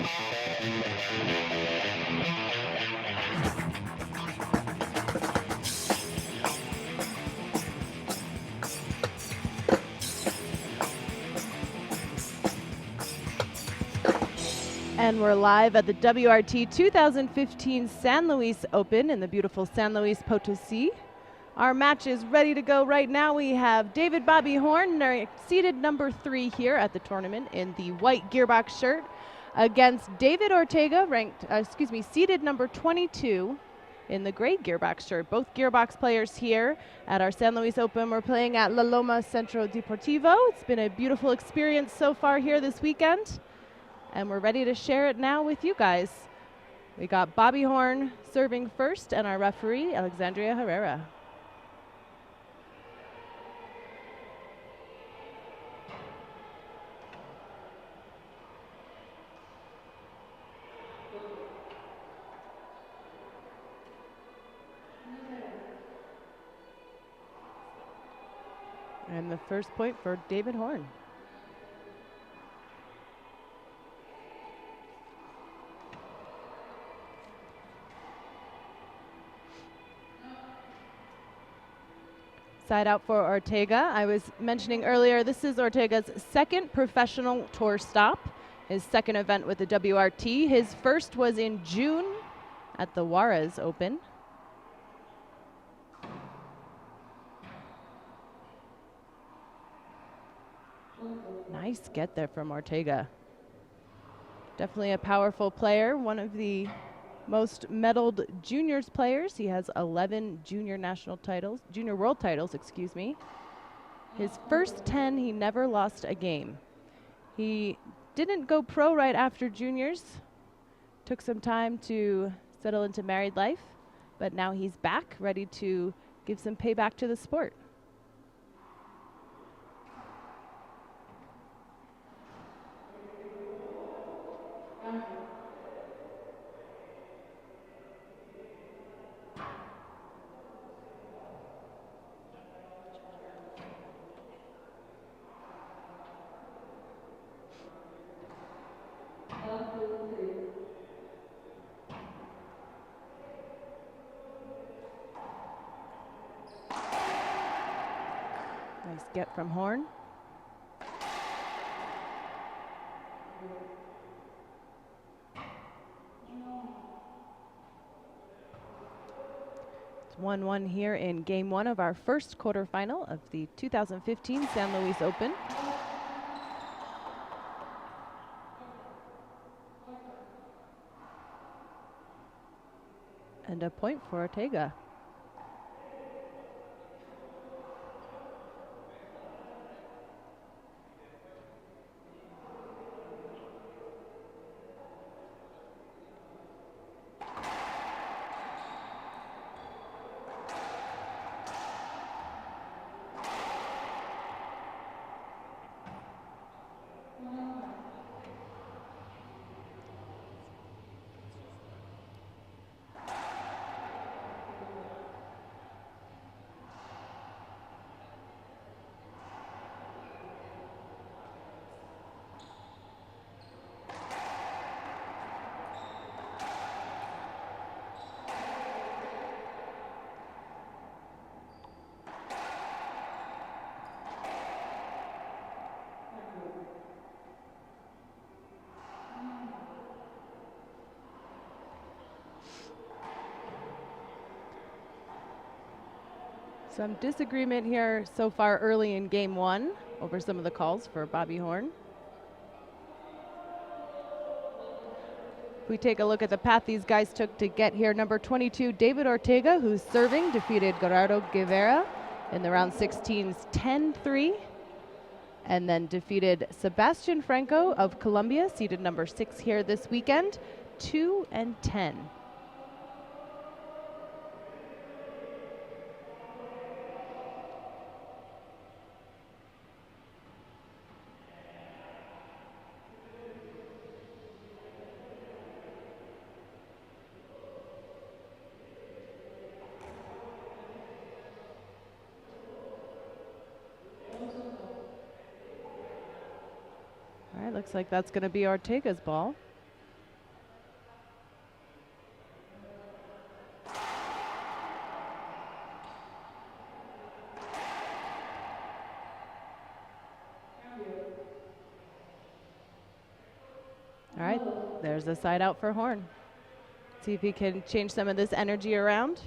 And we're live at the WRT 2015 San Luis Open in the beautiful San Luis Potosi. Our match is ready to go right now. We have David Bobby Horn, seeded number 3 here at the tournament in the white gearbox shirt, against David Ortega, seeded number 22 in the gray gearbox shirt. Both gearbox players here at our San Luis Open. We're playing at La Loma Centro Deportivo. It's been a beautiful experience so far here this weekend, and we're ready to share it now with you guys. We got Bobby Horn serving first and our referee, Alexandria Herrera. And the first point for David Horn. Side out for Ortega. I was mentioning earlier, this is Ortega's second professional tour stop, his second event with the WRT. His first was in June at the Juarez Open. Nice get there from Ortega. Definitely a powerful player, one of the most medaled juniors players. He has 11 junior world titles, excuse me. His first 10, he never lost a game. He didn't go pro right after juniors. Took some time to settle into married life, but now he's back, ready to give some payback to the sport. Nice get from Horn. It's 1-1 here in game 1 of our first quarterfinal of the 2015 San Luis Open. And a point for Ortega. Some disagreement here so far early in game 1 over some of the calls for Bobby Horn. If we take a look at the path these guys took to get here, number 22, David Ortega, who's serving, defeated Gerardo Guevara in the round 16's 10-3, and then defeated Sebastian Franco of Colombia, seeded number 6 here this weekend, 2-10. All right, looks like that's going to be Ortega's ball. All right, there's a side out for Horn. See if he can change some of this energy around.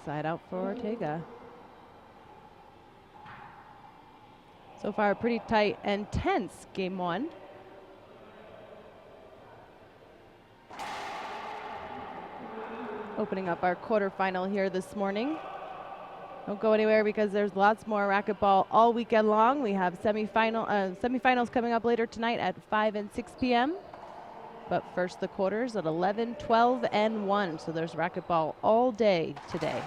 Side out for Ortega. So far, pretty tight and tense game one. Opening up our quarterfinal here this morning. Don't go anywhere because there's lots more racquetball all weekend long. We have semifinals coming up later tonight at 5 and 6 p.m. But first the quarters at 11, 12, and 1. So there's racquetball all day today.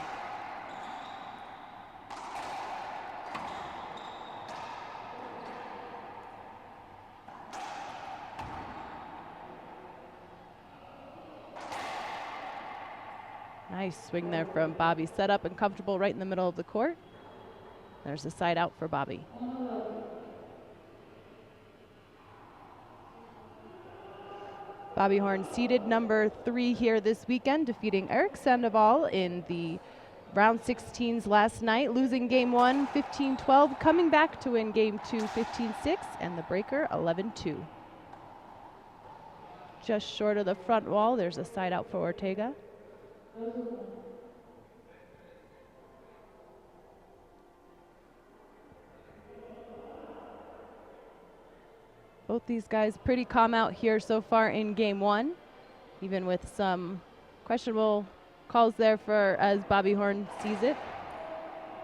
Nice swing there from Bobby. Set up and comfortable right in the middle of the court. There's a side out for Bobby. Bobby Horn seeded number 3 here this weekend, defeating Eric Sandoval in the round 16s last night, losing game 1 15-12, coming back to win game 2 15-6, and the breaker 11-2. Just short of the front wall, there's a side out for Ortega. Both these guys pretty calm out here so far in game 1, even with some questionable calls there for as Bobby Horn sees it.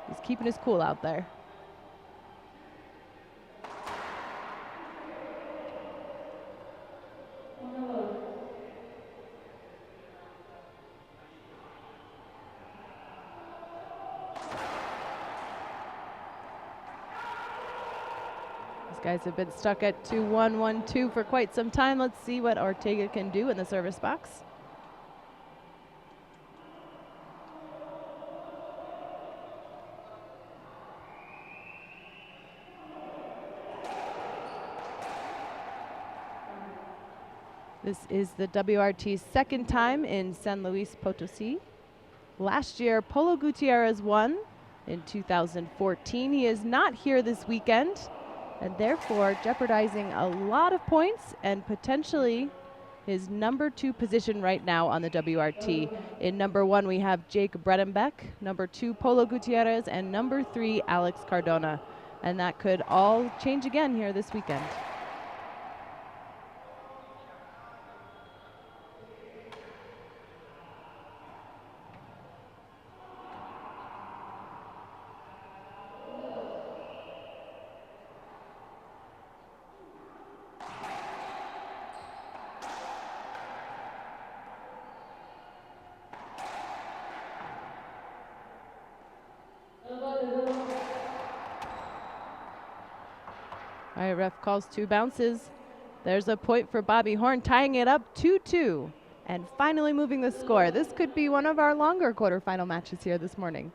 He's keeping his cool out there. Guys have been stuck at 2-1, 1-2 for quite some time. Let's see what Ortega can do in the service box. This is the WRT's second time in San Luis Potosi. Last year, Polo Gutierrez won in 2014. He is not here this weekend, and therefore jeopardizing a lot of points and potentially his number 2 position right now on the WRT. In number 1, we have Jake Bredenbeck, number 2, Polo Gutierrez, and number 3, Alex Cardona. And that could all change again here this weekend. All right, ref calls 2 bounces. There's a point for Bobby Horn, tying it up 2-2 and finally moving the score. This could be one of our longer quarterfinal matches here this morning.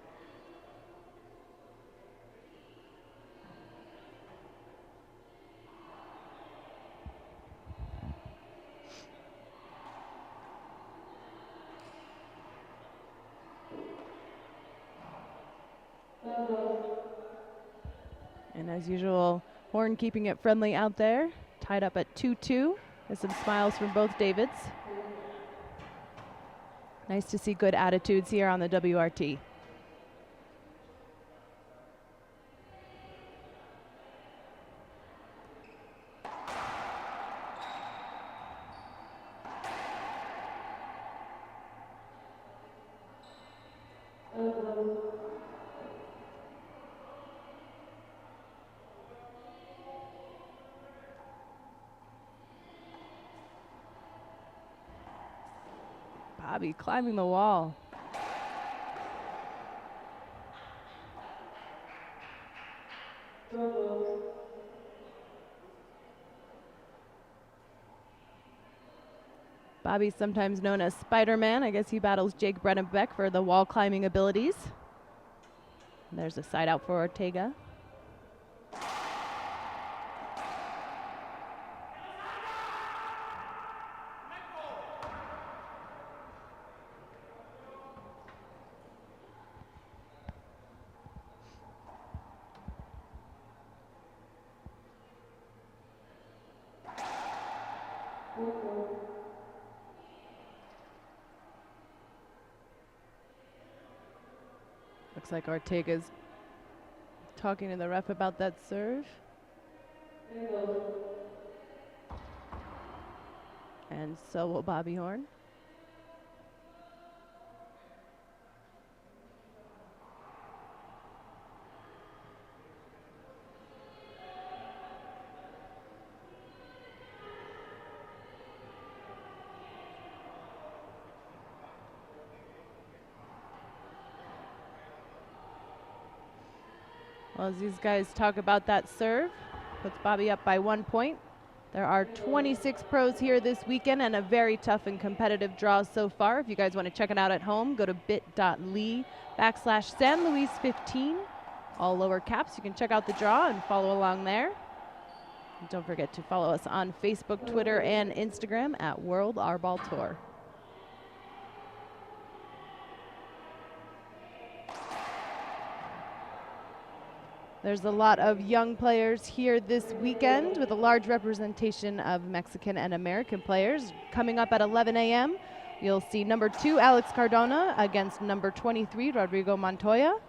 And as usual, Horn keeping it friendly out there, tied up at 2-2. There's some smiles from both Davids. Nice to see good attitudes here on the WRT. Bobby climbing the wall. Bobby, sometimes known as Spider-Man. I guess he battles Jake Brennebeck for the wall climbing abilities. And there's a side out for Ortega. Looks like Ortega's talking to the ref about that serve. And so will Bobby Horn. Well, as these guys talk about that serve, puts Bobby up by 1 point. There are 26 pros here this weekend and a very tough and competitive draw so far. If you guys want to check it out at home, go to bit.ly/San Luis 15, all lower caps. You can check out the draw and follow along there. And don't forget to follow us on Facebook, Twitter, and Instagram at World Arball Tour. There's a lot of young players here this weekend with a large representation of Mexican and American players. Coming up at 11 a.m., you'll see number 2, Alex Cardona, against number 23, Rodrigo Montoya.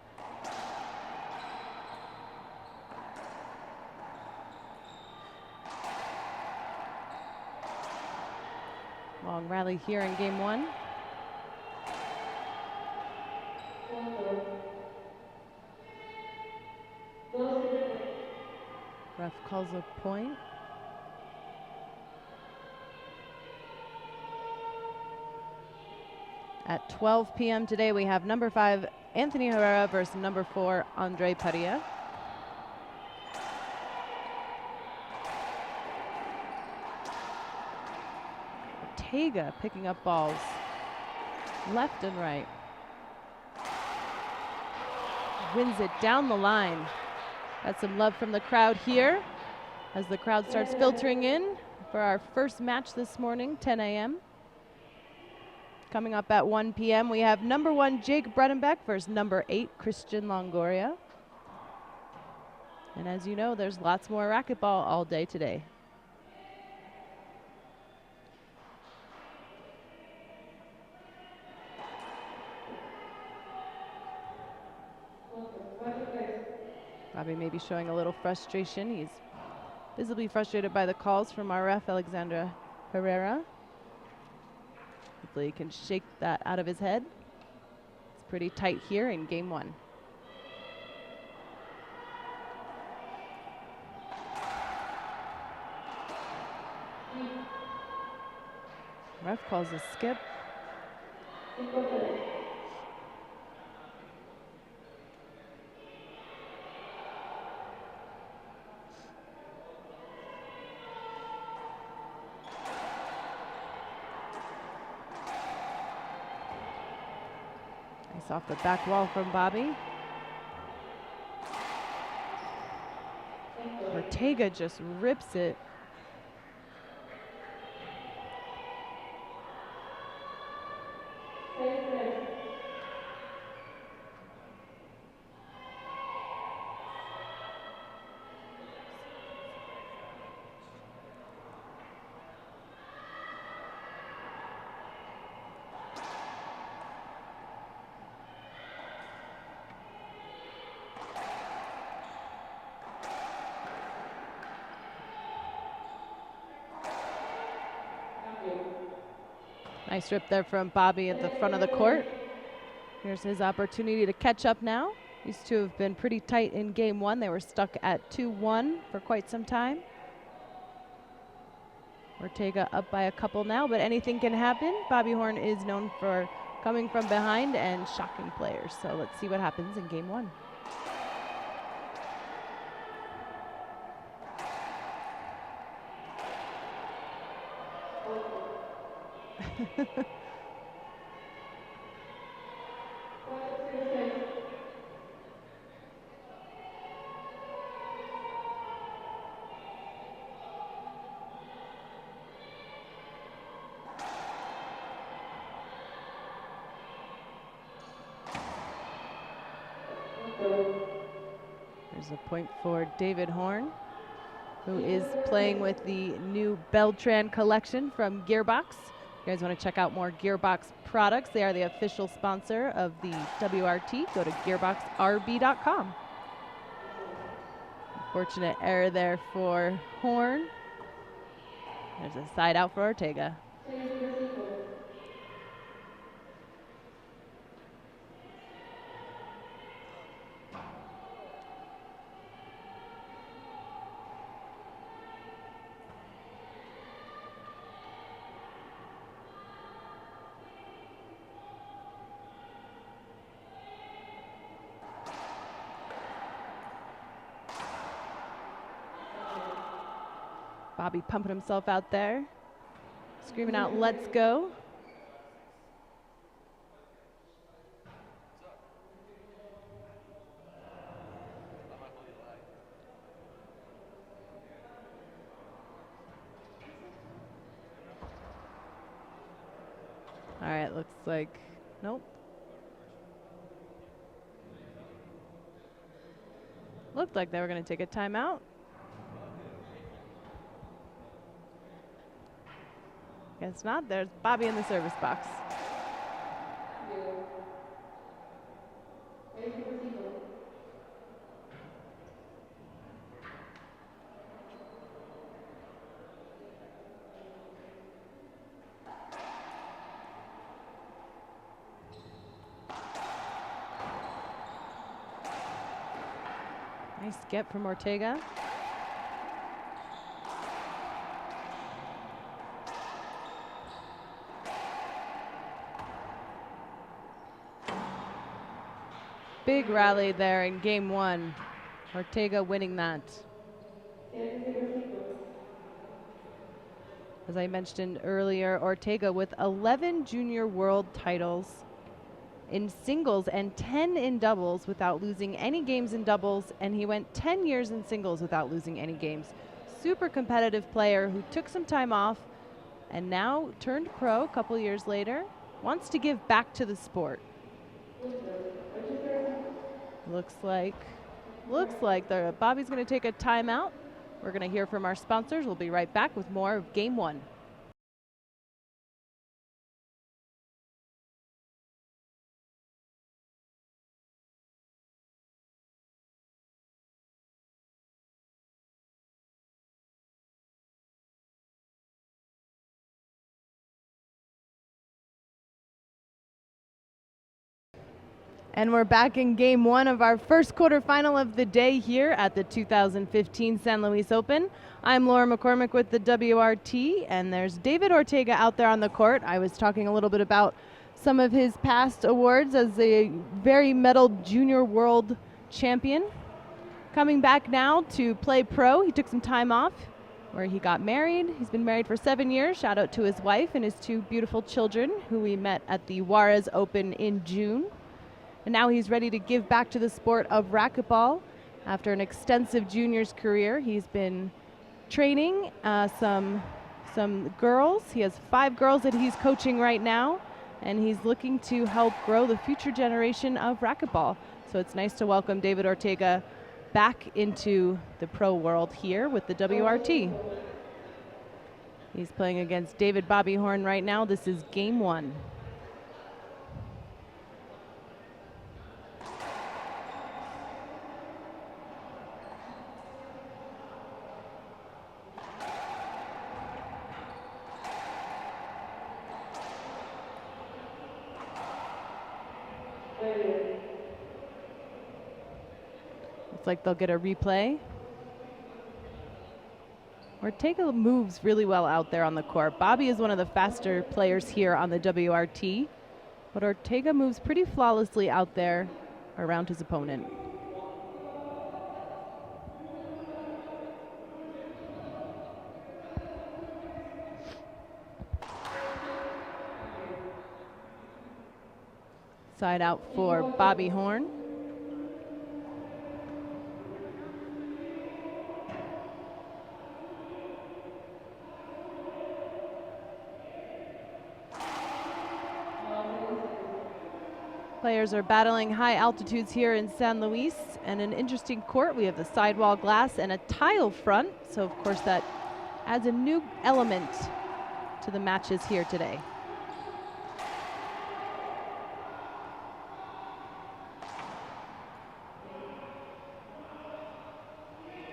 Long rally here in game 1. Ref calls a point. At 12 p.m. today, we have number 5, Anthony Herrera versus number 4, Andre Padilla. Ortega picking up balls left and right. Wins it down the line. Got some love from the crowd here as the crowd starts filtering in for our first match this morning, 10 a.m. Coming up at 1 p.m., we have number 1, Jake Brennebeck versus number 8, Christian Longoria. And as you know, there's lots more racquetball all day today. Bobby may be showing a little frustration. He's visibly frustrated by the calls from our ref, Alexandra Herrera. Hopefully he can shake that out of his head. It's pretty tight here in game 1. Ref calls a skip. Nice off the back wall from Bobby. Ortega just rips it. Nice rip there from Bobby at the front of the court. Here's his opportunity to catch up now. These two have been pretty tight in game 1. They were stuck at 2-1 for quite some time. Ortega up by a couple now, but anything can happen. Bobby Horn is known for coming from behind and shocking players. So let's see what happens in game 1. There's a point for David Horn, who is playing with the new Beltran collection from Gearbox. If you guys want to check out more Gearbox products, they are the official sponsor of the WRT. Go to gearboxrb.com. Unfortunate error there for Horn. There's a side out for Ortega. Bobby pumping himself out there, screaming out, "Let's go." All right, looks like, nope. Looked like they were going to take a timeout. Guess not. There's Bobby in the service box. Nice get from Ortega. Big rally there in game one. Ortega winning that. As I mentioned earlier, Ortega with 11 junior world titles in singles and 10 in doubles without losing any games in doubles, and he went 10 years in singles without losing any games. Super competitive player who took some time off and now turned pro a couple years later, wants to give back to the sport. Looks like Bobby's going to take a timeout. We're going to hear from our sponsors. We'll be right back with more of game one. And we're back in game one of our first quarterfinal of the day here at the 2015 San Luis Open. I'm Laura McCormick with the WRT, and there's David Ortega out there on the court. I was talking a little bit about some of his past awards as a very medaled junior world champion. Coming back now to play pro. He took some time off where he got married. He's been married for 7 years. Shout out to his wife and his 2 beautiful children who we met at the Juarez Open in June. And now he's ready to give back to the sport of racquetball. After an extensive juniors career, he's been training some girls. He has 5 girls that he's coaching right now, and he's looking to help grow the future generation of racquetball. So it's nice to welcome David Ortega back into the pro world here with the WRT. He's playing against David Bobby Horn right now. This is game one. Looks like they'll get a replay. Ortega moves really well out there on the court. Bobby is one of the faster players here on the WRT, but Ortega moves pretty flawlessly out there around his opponent. Side out for Bobby Horn. Players are battling high altitudes here in San Luis, and an interesting court. We have the sidewall glass and a tile front, so of course that adds a new element to the matches here today.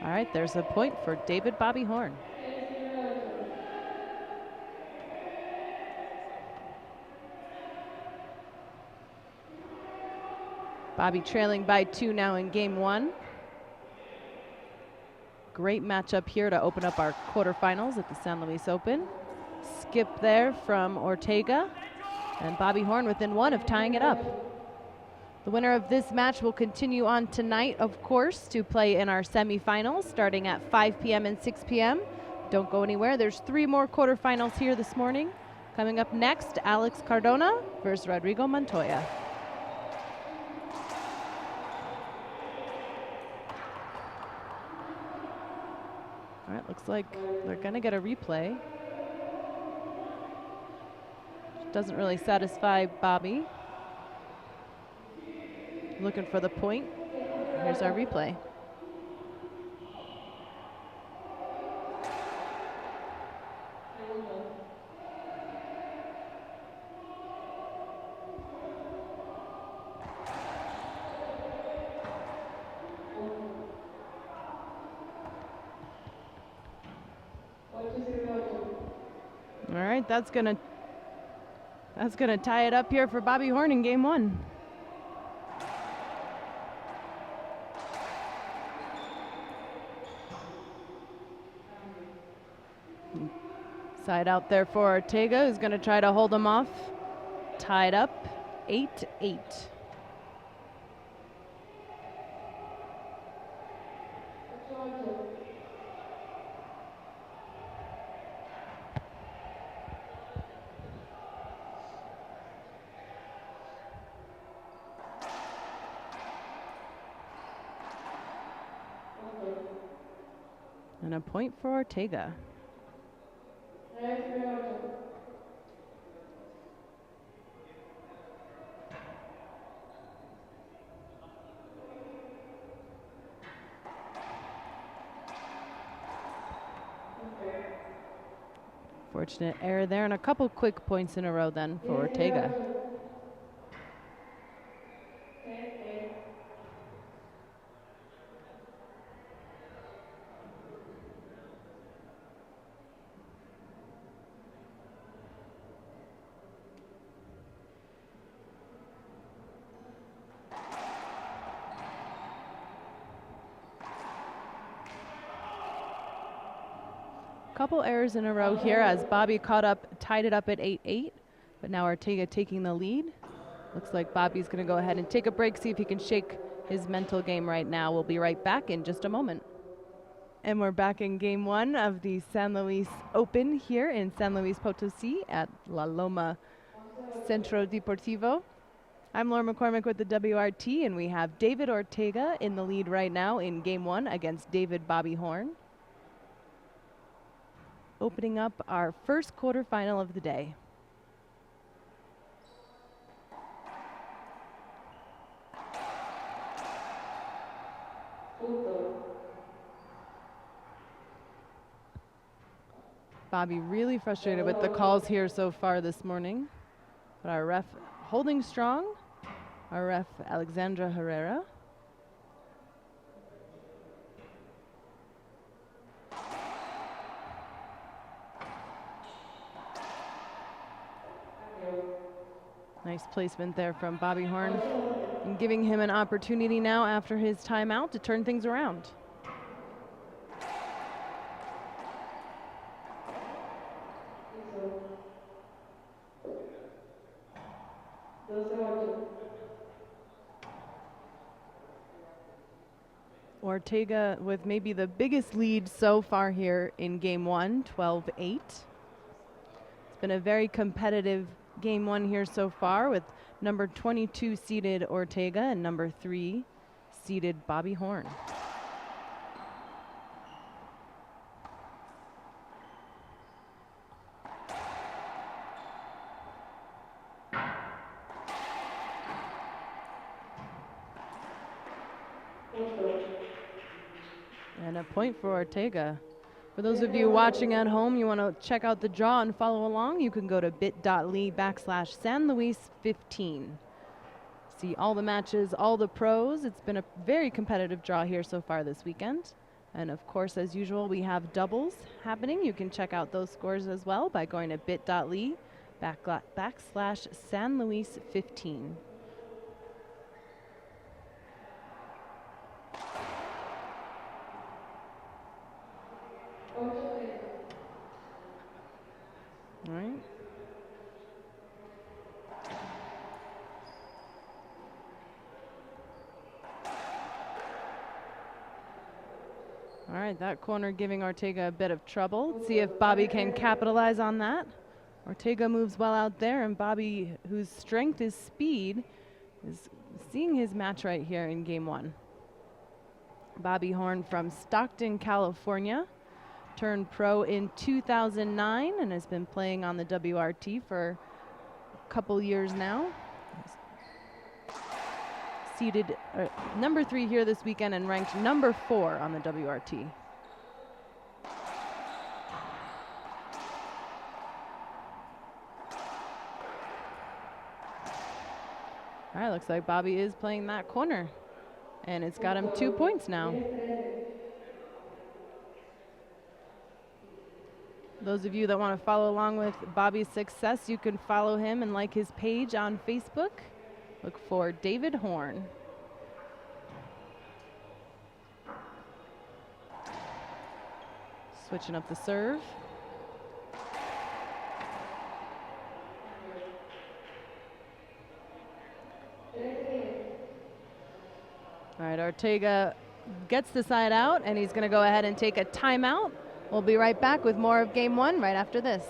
All right, there's a point for David Bobby Horn. Bobby trailing by 2 now in game 1. Great matchup here to open up our quarterfinals at the San Luis Open. Skip there from Ortega, and Bobby Horn within 1 of tying it up. The winner of this match will continue on tonight, of course, to play in our semifinals starting at 5 p.m. and 6 p.m. Don't go anywhere. There's 3 more quarterfinals here this morning. Coming up next, Alex Cardona versus Rodrigo Montoya. All right, looks like they're going to get a replay. Doesn't really satisfy Bobby. Looking for the point. Here's our replay. All right, that's gonna tie it up here for Bobby Horn in game 1. Side out there for Ortega, who's gonna try to hold him off. Tied up, 8-8. And a point for Ortega. Fortunate error there, and a couple quick points in a row then for Ortega. Couple errors in a row here as Bobby tied it up at 8-8, but now Ortega taking the lead. Looks like Bobby's going to go ahead and take a break, see if he can shake his mental game right now. We'll be right back in just a moment. And we're back in game 1 of the San Luis Open here in San Luis Potosi at La Loma Centro Deportivo. I'm Laura McCormick with the WRT, and we have David Ortega in the lead right now in game 1 against David Bobby Horn. Opening up our first quarterfinal of the day. Bobby really frustrated with the calls here so far this morning, but our ref holding strong. Our ref, Alexandra Herrera. Nice placement there from Bobby Horn, and giving him an opportunity now after his timeout to turn things around. Ortega with maybe the biggest lead so far here in game 1, 12-8. It's been a very competitive game one here so far with number 22 seeded Ortega and number 3 seeded Bobby Horn. And a point for Ortega. For those of you watching at home, you want to check out the draw and follow along, you can go to bit.ly/San Luis 15. See all the matches, all the pros. It's been a very competitive draw here so far this weekend. And of course, as usual, we have doubles happening. You can check out those scores as well by going to bit.ly/San Luis 15. All right. All right, that corner giving Ortega a bit of trouble. Let's see if Bobby can capitalize on that. Ortega moves well out there, and Bobby, whose strength is speed, is seeing his match right here in game one. Bobby Horn from Stockton, California. Turned pro in 2009 and has been playing on the WRT for a couple years now. Seeded number 3 here this weekend and ranked number 4 on the WRT. All right, looks like Bobby is playing that corner, and it's got him 2 points now. Those of you that want to follow along with Bobby's success, you can follow him and like his page on Facebook. Look for David Horn. Switching up the serve. All right, Ortega gets the side out, and he's going to go ahead and take a timeout. We'll be right back with more of game one right after this.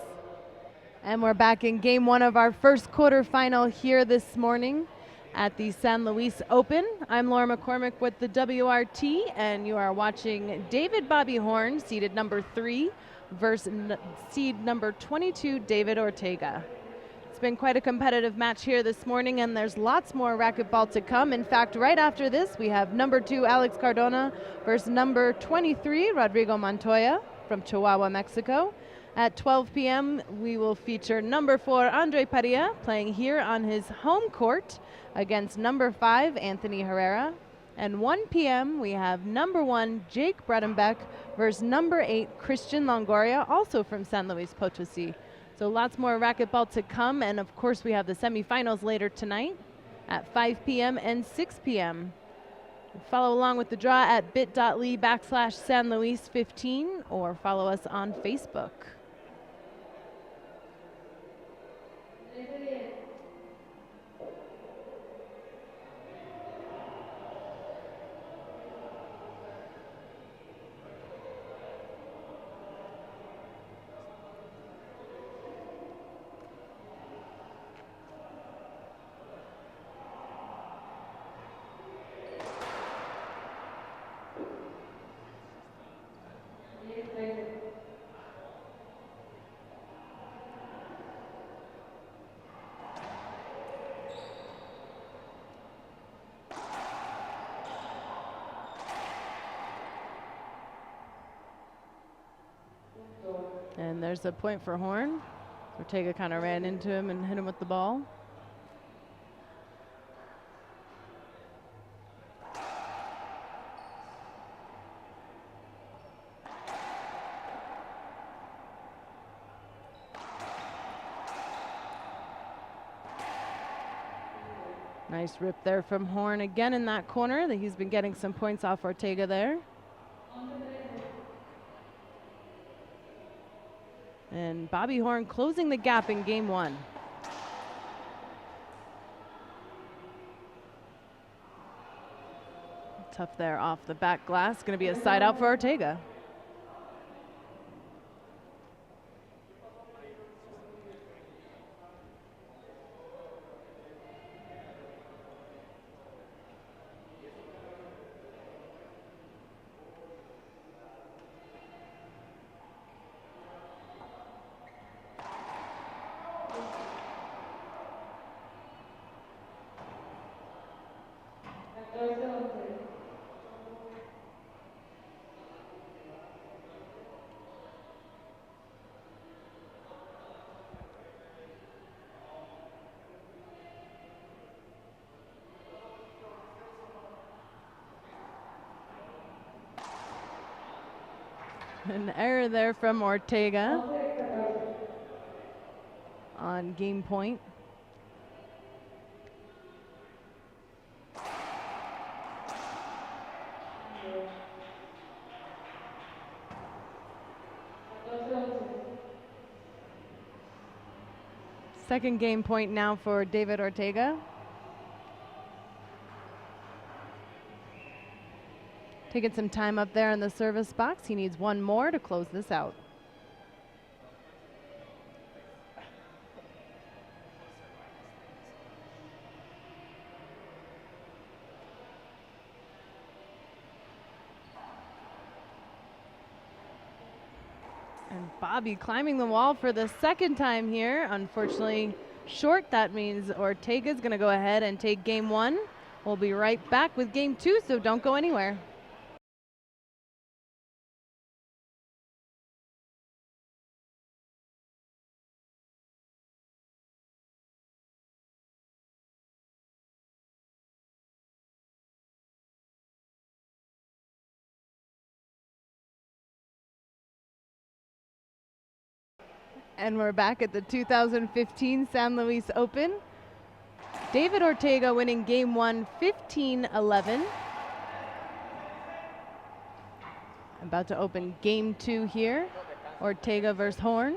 And we're back in game one of our first quarterfinal here this morning at the San Luis Open. I'm Laura McCormick with the WRT, and you are watching David Bobby Horn, seeded number 3, versus seed number 22, David Ortega. It's been quite a competitive match here this morning, and there's lots more racquetball to come. In fact, right after this, we have number 2, Alex Cardona, versus number 23, Rodrigo Montoya from Chihuahua, Mexico. At 12 p.m., we will feature number 4, Andre Padilla, playing here on his home court against number 5, Anthony Herrera. And 1 p.m., we have number 1, Jake Bredenbeck, versus number 8, Christian Longoria, also from San Luis Potosi. So lots more racquetball to come, and of course we have the semifinals later tonight at 5 p.m. and 6 p.m. Follow along with the draw at bit.ly/San Luis 15 or follow us on Facebook. And there's a point for Horn. Ortega kind of ran into him and hit him with the ball. Nice rip there from Horn again in that corner. That he's been getting some points off Ortega there. And Bobby Horn closing the gap in game one. Tough there off the back glass. Going to be a side out for Ortega. An error there from Ortega on game point. Second game point now for David Ortega. Taking some time up there in the service box. He needs one more to close this out. And Bobby climbing the wall for the second time here. Unfortunately short. That means Ortega's going to go ahead and take game one. We'll be right back with game two, so don't go anywhere. And we're back at the 2015 San Luis Open. David Ortega winning game one, 15-11. About to open game two here. Ortega versus Horn.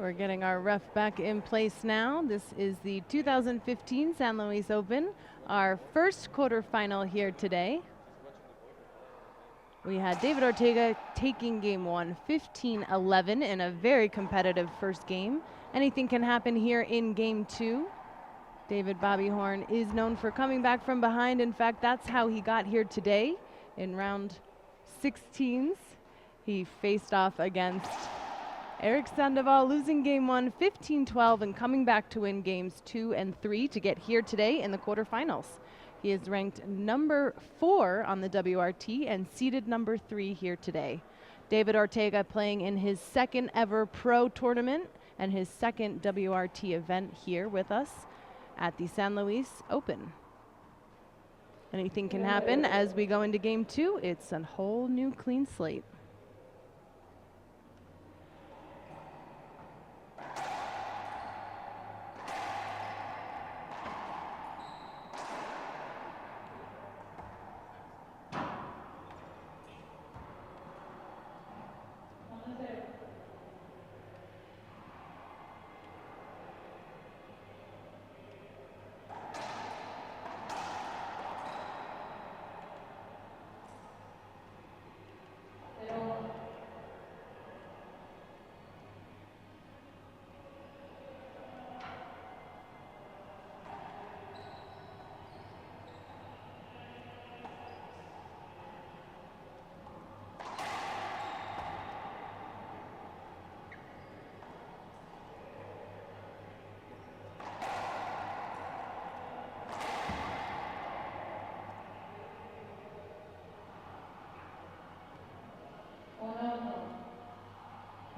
We're getting our ref back in place now. This is the 2015 San Luis Open, our first quarterfinal here today. We had David Ortega taking game one, 15-11 in a very competitive first game. Anything can happen here in game two. David Bobby Horn is known for coming back from behind. In fact, that's how he got here today in round 16s. He faced off against Eric Sandoval, losing game one, 15-12, and coming back to win games 2 and 3 to get here today in the quarterfinals. He is ranked number 4 on the WRT and seeded number 3 here today. David Ortega playing in his second ever pro tournament and his second WRT event here with us at the San Luis Open. Anything can happen as we go into game 2. It's a whole new clean slate.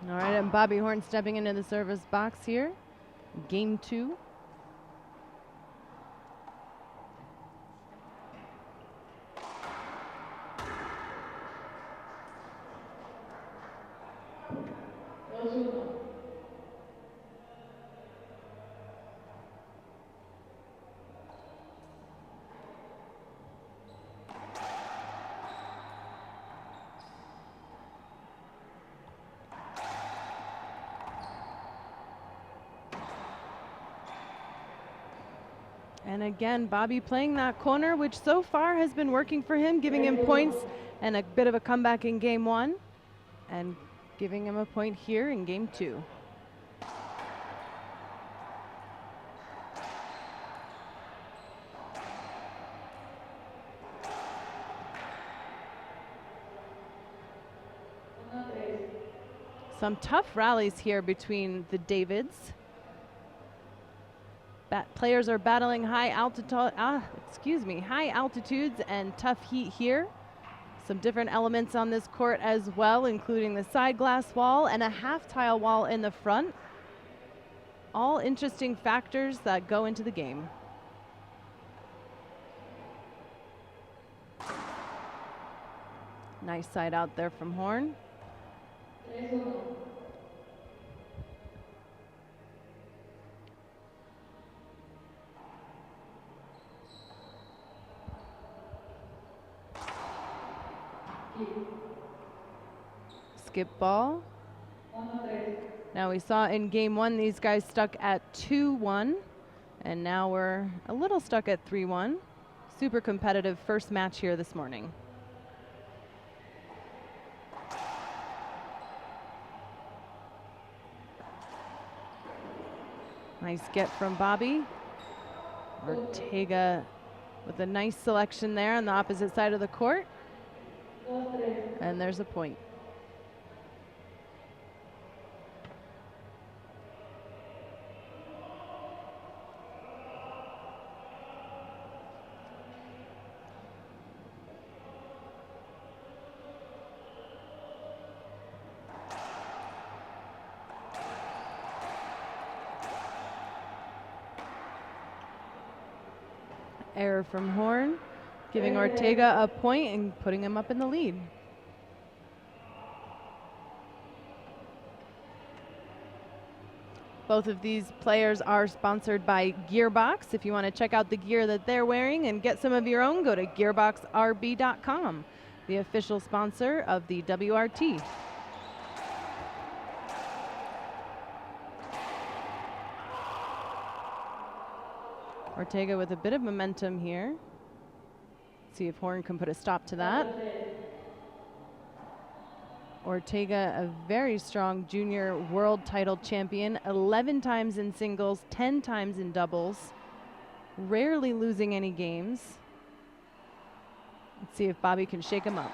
All right, and Bobby Horn stepping into the service box here. Game 2. And again, Bobby playing that corner, which so far has been working for him, giving him points and a bit of a comeback in game 1 and giving him a point here in game 2. Some tough rallies here between the Davids. Players are battling high altitudes and tough heat here. Some different elements on this court as well, including the side glass wall and a half tile wall in the front. All interesting factors that go into the game. Nice side out there from Horn. Skip ball. Now we saw in game 1 these guys stuck at 2-1, and now we're a little stuck at 3-1. Super competitive first match here this morning. Nice get from Bobby. Ortega with a nice selection there on the opposite side of the court. And there's a point. Error from Horn, giving Ortega a point and putting him up in the lead. Both of these players are sponsored by Gearbox. If you want to check out the gear that they're wearing and get some of your own, go to gearboxrb.com, the official sponsor of the WRT. Ortega with a bit of momentum here. See if Horn can put a stop to that. Ortega, a very strong junior world title champion, 11 times in singles, 10 times in doubles, rarely losing any games. Let's see if Bobby can shake him up.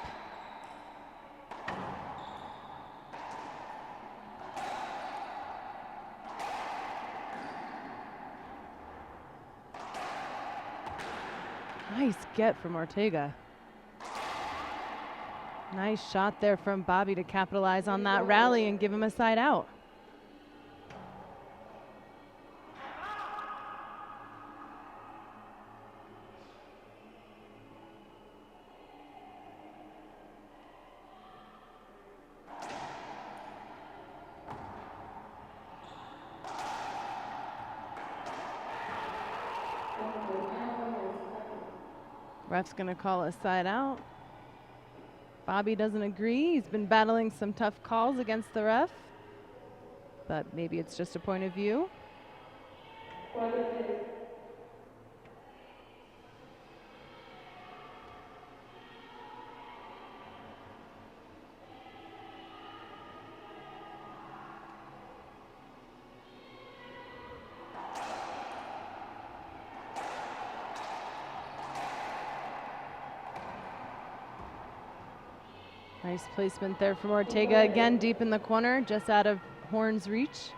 Nice get from Ortega. Nice shot there from Bobby to capitalize on that rally and give him a side out. Ref's gonna call a side out. Bobby doesn't agree. He's been battling some tough calls against the ref, but maybe it's just a point of view. Nice placement there from Ortega, again deep in the corner, just out of Horn's reach.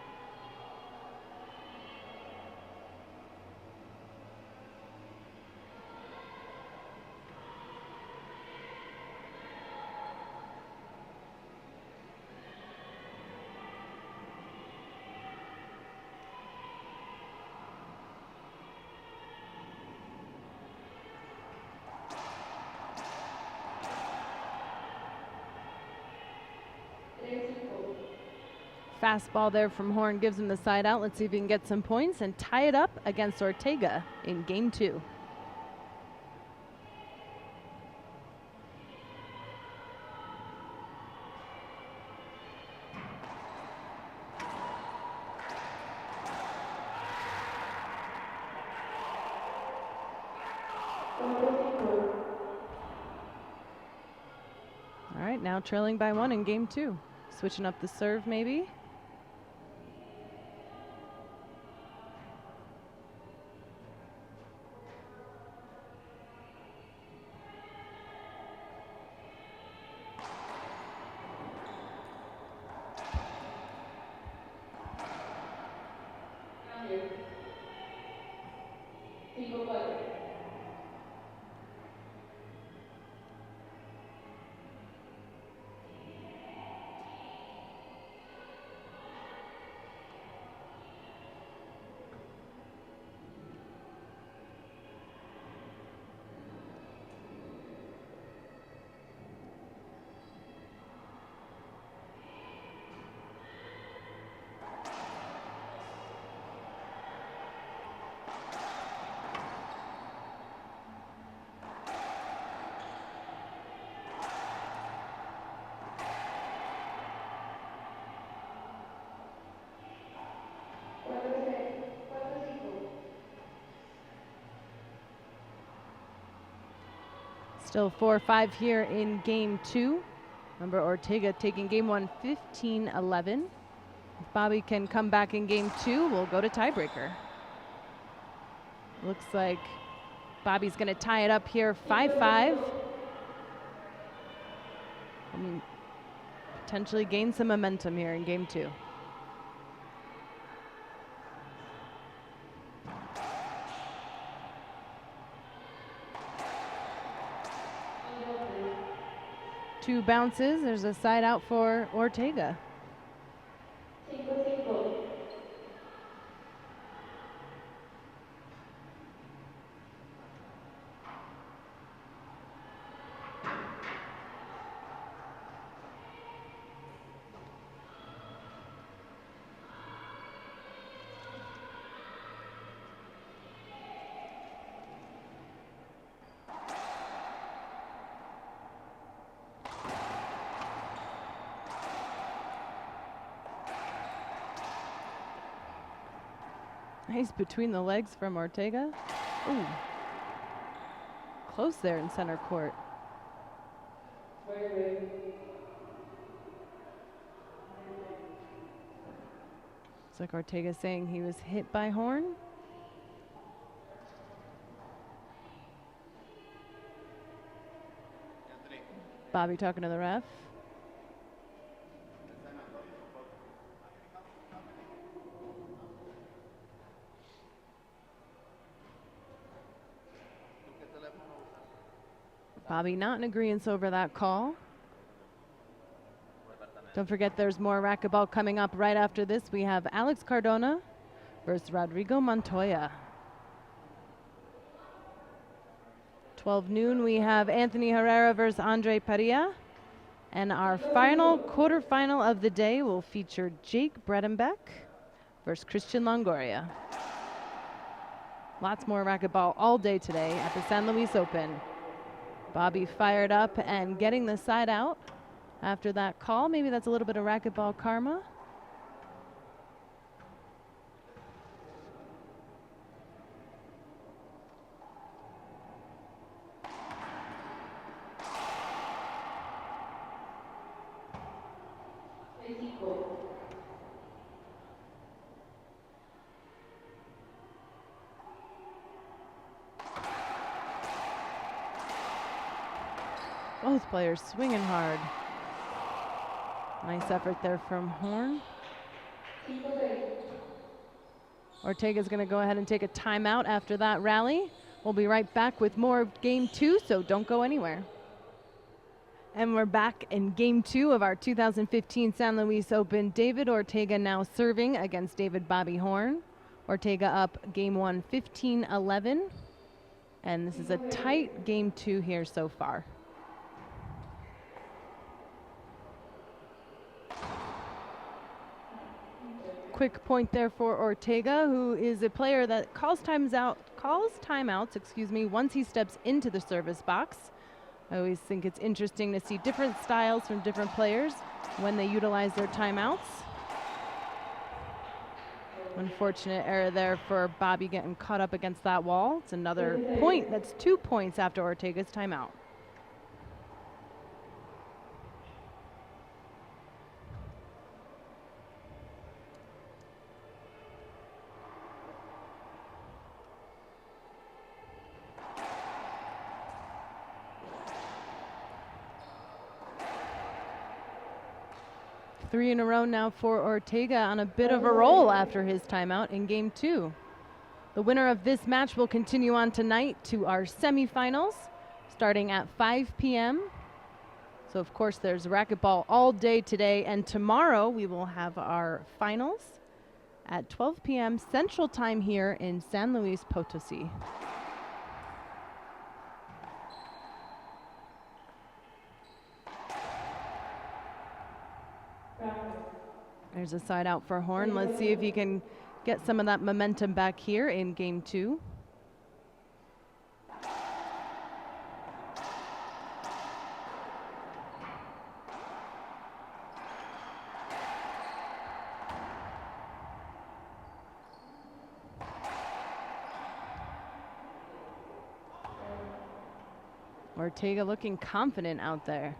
Fastball there from Horn gives him the side out. Let's see if he can get some points and tie it up against Ortega in game 2. now trailing by 1 in game 2. Switching up the serve maybe. Still 4-5 here in game 2. Remember, Ortega taking game 1 15-11. If Bobby can come back in game 2, we'll go to tiebreaker. Looks like Bobby's going to tie it up here 5-5. And potentially gain some momentum here in game 2. Two bounces. There's a side out for Ortega. Nice between the legs from Ortega. Ooh. Close there in center court. It's like Ortega saying he was hit by Horn. Bobby talking to the ref. Bobby not in agreement over that call. Don't forget there's more racquetball coming up right after this. We have Alex Cardona versus Rodrigo Montoya. 12 noon, we have Anthony Herrera versus Andre Parilla. And our final quarterfinal of the day will feature Jake Bredenbeck versus Christian Longoria. Lots more racquetball all day today at the San Luis Open. Bobby fired up and getting the side out after that call. Maybe that's a little bit of racquetball karma. Both players swinging hard. Nice effort there from Horn. Ortega's going to go ahead and take a timeout after that rally. We'll be right back with more of game 2, so don't go anywhere. And we're back in game 2 of our 2015 San Luis Open. David Ortega now serving against David Bobby Horn. Ortega up game 1 15-11. And this is a tight game 2 here so far. Quick point there for Ortega, who is a player that calls timeouts, once he steps into the service box. I always think it's interesting to see different styles from different players when they utilize their timeouts. Unfortunate error there for Bobby getting caught up against that wall. It's another point. That's 2 points after Ortega's timeout. 3 in a row now for Ortega, on a bit of a roll after his timeout in game 2. The winner of this match will continue on tonight to our semifinals, starting at 5 p.m. So of course there's racquetball all day today, and tomorrow we will have our finals at 12 p.m. Central Time here in San Luis Potosi. There's a side out for Horn. Let's see if he can get some of that momentum back here in game 2. Ortega looking confident out there.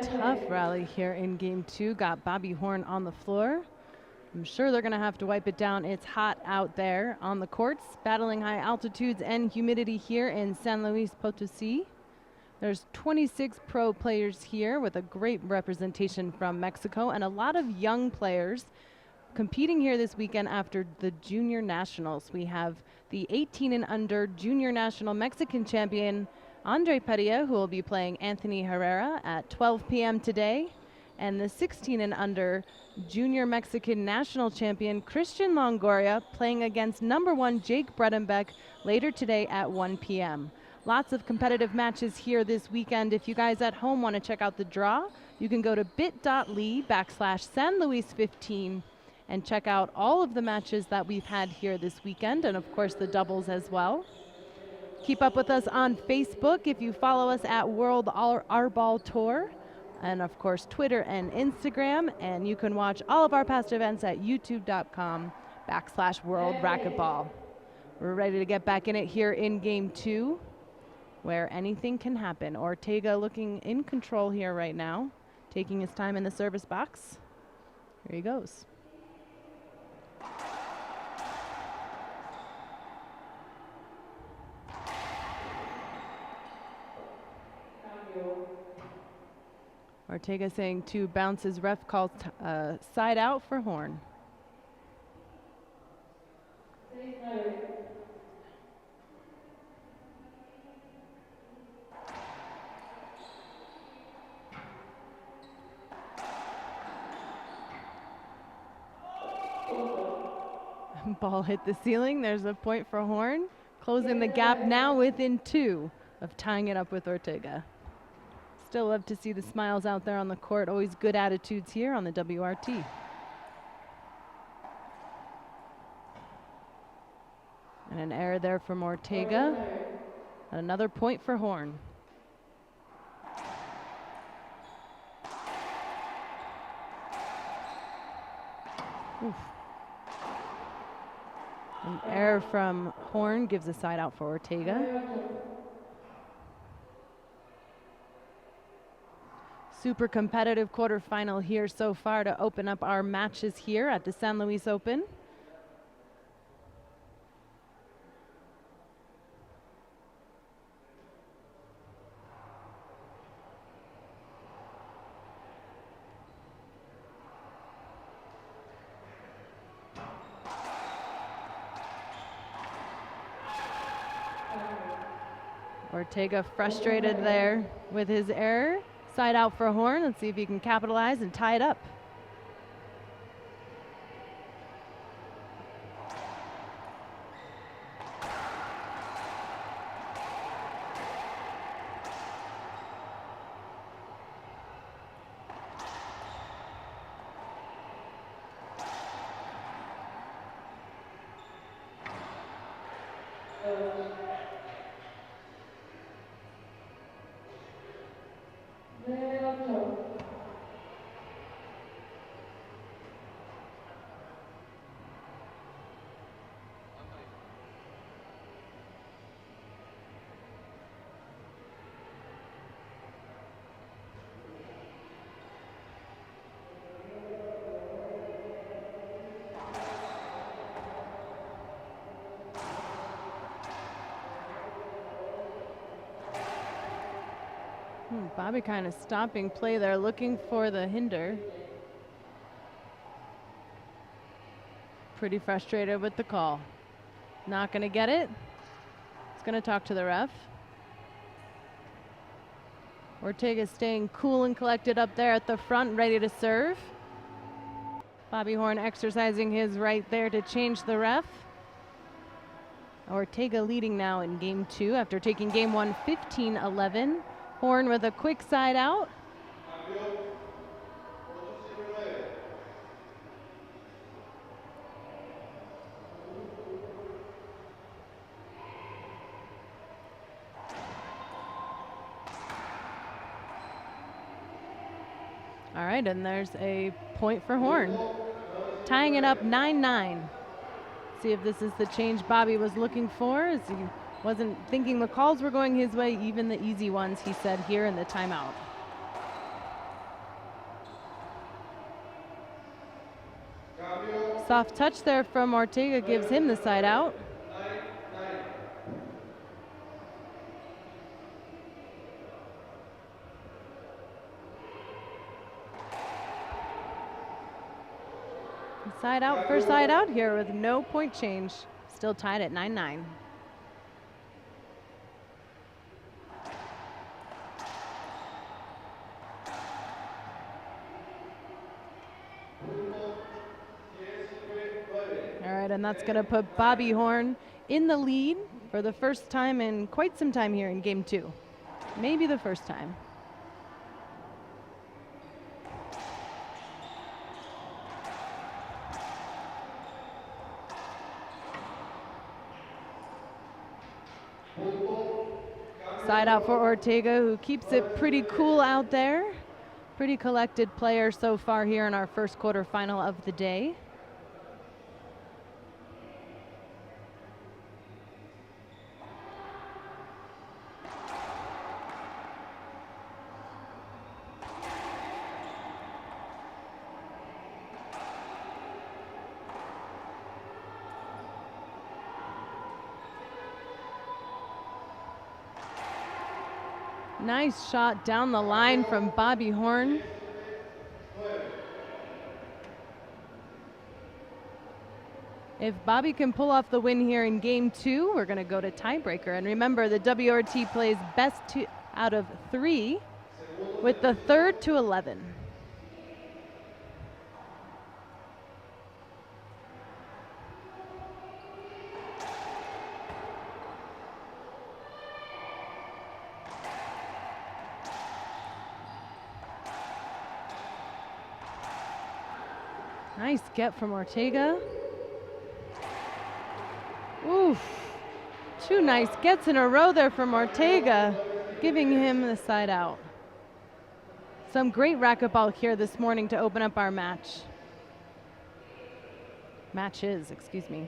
Tough rally here in game 2. Got Bobby Horn on the floor. I'm sure they're going to have to wipe it down. It's hot out there on the courts, battling high altitudes and humidity here in San Luis Potosi. There's 26 pro players here with a great representation from Mexico, and a lot of young players competing here this weekend after the Junior Nationals. We have the 18 and under Junior National Mexican champion Andre Padilla, who will be playing Anthony Herrera at 12 p.m. today, and the 16 and under Junior Mexican National champion Christian Longoria playing against #1 Jake Bredenbeck later today at 1 p.m. Lots of competitive matches here this weekend. If you guys at home want to check out the draw, you can go to bit.ly/San Luis 15 and check out all of the matches that we've had here this weekend, and of course the doubles as well. Keep up with us on Facebook if you follow us at World Arball Tour, and of course Twitter and Instagram, and you can watch all of our past events at youtube.com/World Racquetball. We're ready to get back in it here in game 2, where anything can happen. Ortega looking in control here right now, taking his time in the service box. Here he goes. Ortega saying 2 bounces. Ref calls side out for Horn. Ball hit the ceiling. There's a point for Horn, closing the gap now within 2 of tying it up with Ortega. Still love to see the smiles out there on the court. Always good attitudes here on the WRT. And an error there from Ortega. And another point for Horn. Oof. An error from Horn gives a side out for Ortega. Super competitive quarterfinal here so far to open up our matches here at the San Luis Open. Ortega frustrated there with his error. Side out for Horn. Let's see if he can capitalize and tie it up. Bobby kind of stopping play there, looking for the hinder. Pretty frustrated with the call. Not going to get it. He's going to talk to the ref. Ortega staying cool and collected up there at the front, ready to serve. Bobby Horn exercising his right there to change the ref. Ortega leading now in game 2 after taking game 1 15-11. Horn with a quick side out. All right, and there's a point for Horn. Tying it up 9-9. See if this is the change Bobby was looking for, as he wasn't thinking the calls were going his way, even the easy ones, he said here in the timeout. Soft touch there from Ortega gives him the side out. Side out for side out here with no point change. Still tied at 9-9. All right, and that's going to put Bobby Horn in the lead for the first time in quite some time here in game 2. Maybe the first time. Side out for Ortega, who keeps it pretty cool out there. Pretty collected player so far here in our first quarterfinal of the day. Nice shot down the line from Bobby Horn. If Bobby can pull off the win here in game 2, we're going to go to tiebreaker. And remember, the WRT plays best out of 3, with the third to 11. Nice get from Ortega. Oof. 2 nice gets in a row there from Ortega, giving him the side out. Some great racquetball here this morning to open up our match. Matches, excuse me.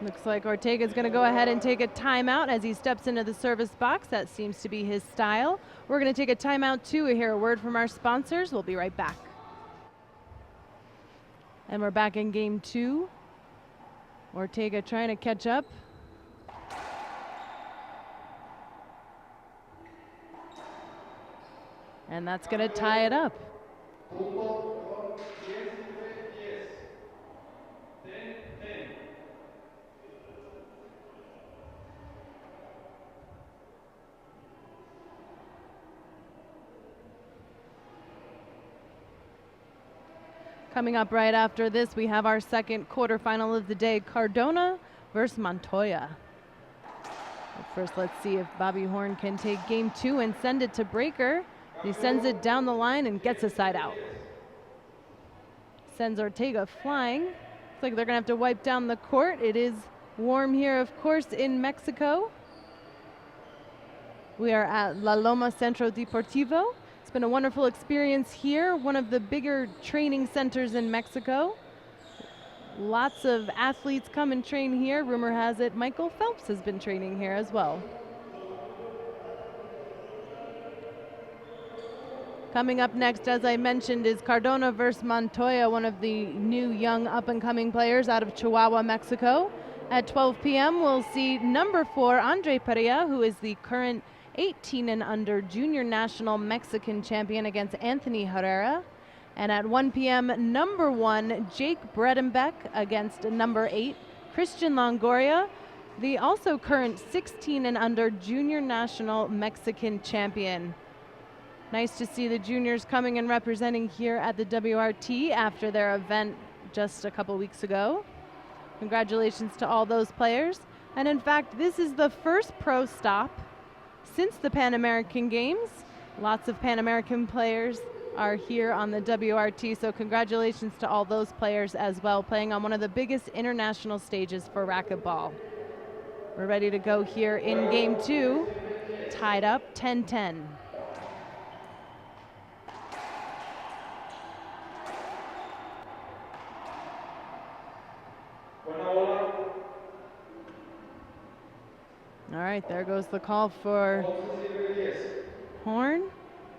Looks like Ortega's going to go ahead and take a timeout as he steps into the service box. That seems to be his style. We're going to take a timeout too. We hear a word from our sponsors. We'll be right back. And we're back in game 2. Ortega trying to catch up. And that's going to tie it up. Coming up right after this, we have our second quarterfinal of the day, Cardona versus Montoya. But first, let's see if Bobby Horn can take game 2 and send it to breaker. He sends it down the line and gets a side out. Sends Ortega flying. Looks like they're gonna have to wipe down the court. It is warm here, of course, in Mexico. We are at La Loma Centro Deportivo. It's been a wonderful experience here, one of the bigger training centers in Mexico. Lots of athletes come and train here. Rumor has it Michael Phelps has been training here as well. Coming up next, as I mentioned, is Cardona versus Montoya, one of the new young up-and-coming players out of Chihuahua, Mexico. At 12 p.m., we'll see number 4, Andre Perea, who is the current 18 and under junior national Mexican champion, against Anthony Herrera. And at 1 p.m., number 1, Jake Bredenbeck against number 8, Christian Longoria, the also current 16 and under junior national Mexican champion. Nice to see the juniors coming and representing here at the WRT after their event just a couple weeks ago. Congratulations to all those players. And in fact, this is the first pro stop since the Pan American Games. Lots of Pan American players are here on the WRT, so congratulations to all those players as well, playing on one of the biggest international stages for racquetball. We're ready to go here in game 2, tied up 10-10. All right, there goes the call for Horn.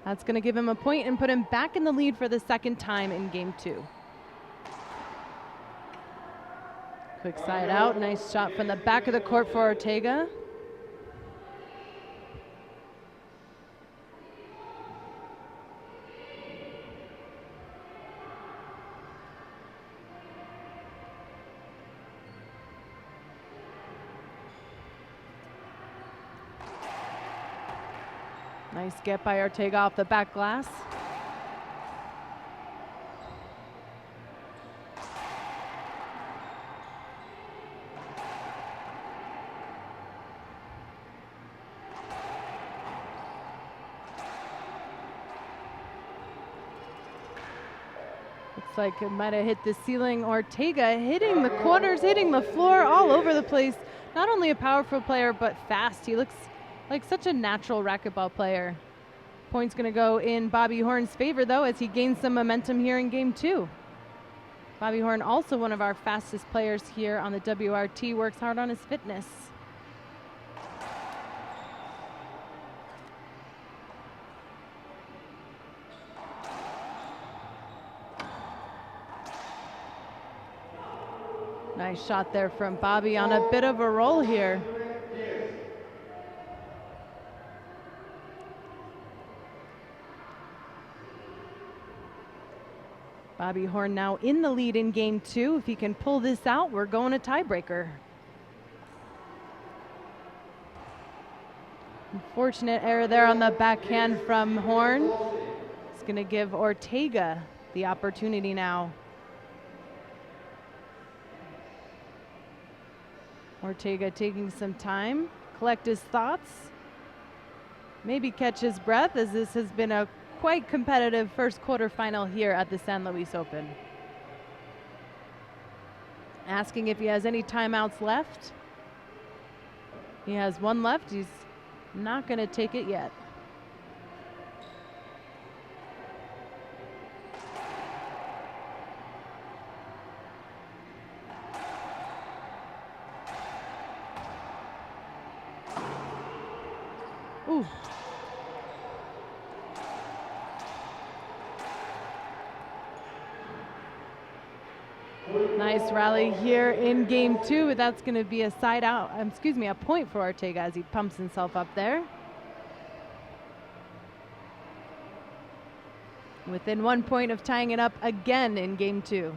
That's going to give him a point and put him back in the lead for the second time in game 2. Quick side out, nice shot from the back of the court for Ortega. Nice get by Ortega off the back glass. Looks like it might have hit the ceiling. Ortega hitting the corners, hitting the floor, all over the place. Not only a powerful player, but fast. He looks like such a natural racquetball player. Point's going to go in Bobby Horn's favor, though, as he gains some momentum here in game 2. Bobby Horn, also one of our fastest players here on the WRT, works hard on his fitness. Nice shot there from Bobby on a bit of a roll here. Bobby Horn now in the lead in game 2. If he can pull this out, we're going to tiebreaker. Unfortunate error there on the backhand from Horn. It's going to give Ortega the opportunity now. Ortega taking some time, collect his thoughts, maybe catch his breath, as this has been a quite competitive first quarterfinal here at the San Luis Open. Asking if he has any timeouts left. He has one left. He's not going to take it yet. Ooh. Nice rally here in game 2, but that's going to be a side out, a point for Ortega as he pumps himself up there. Within 1 point of tying it up again in game 2.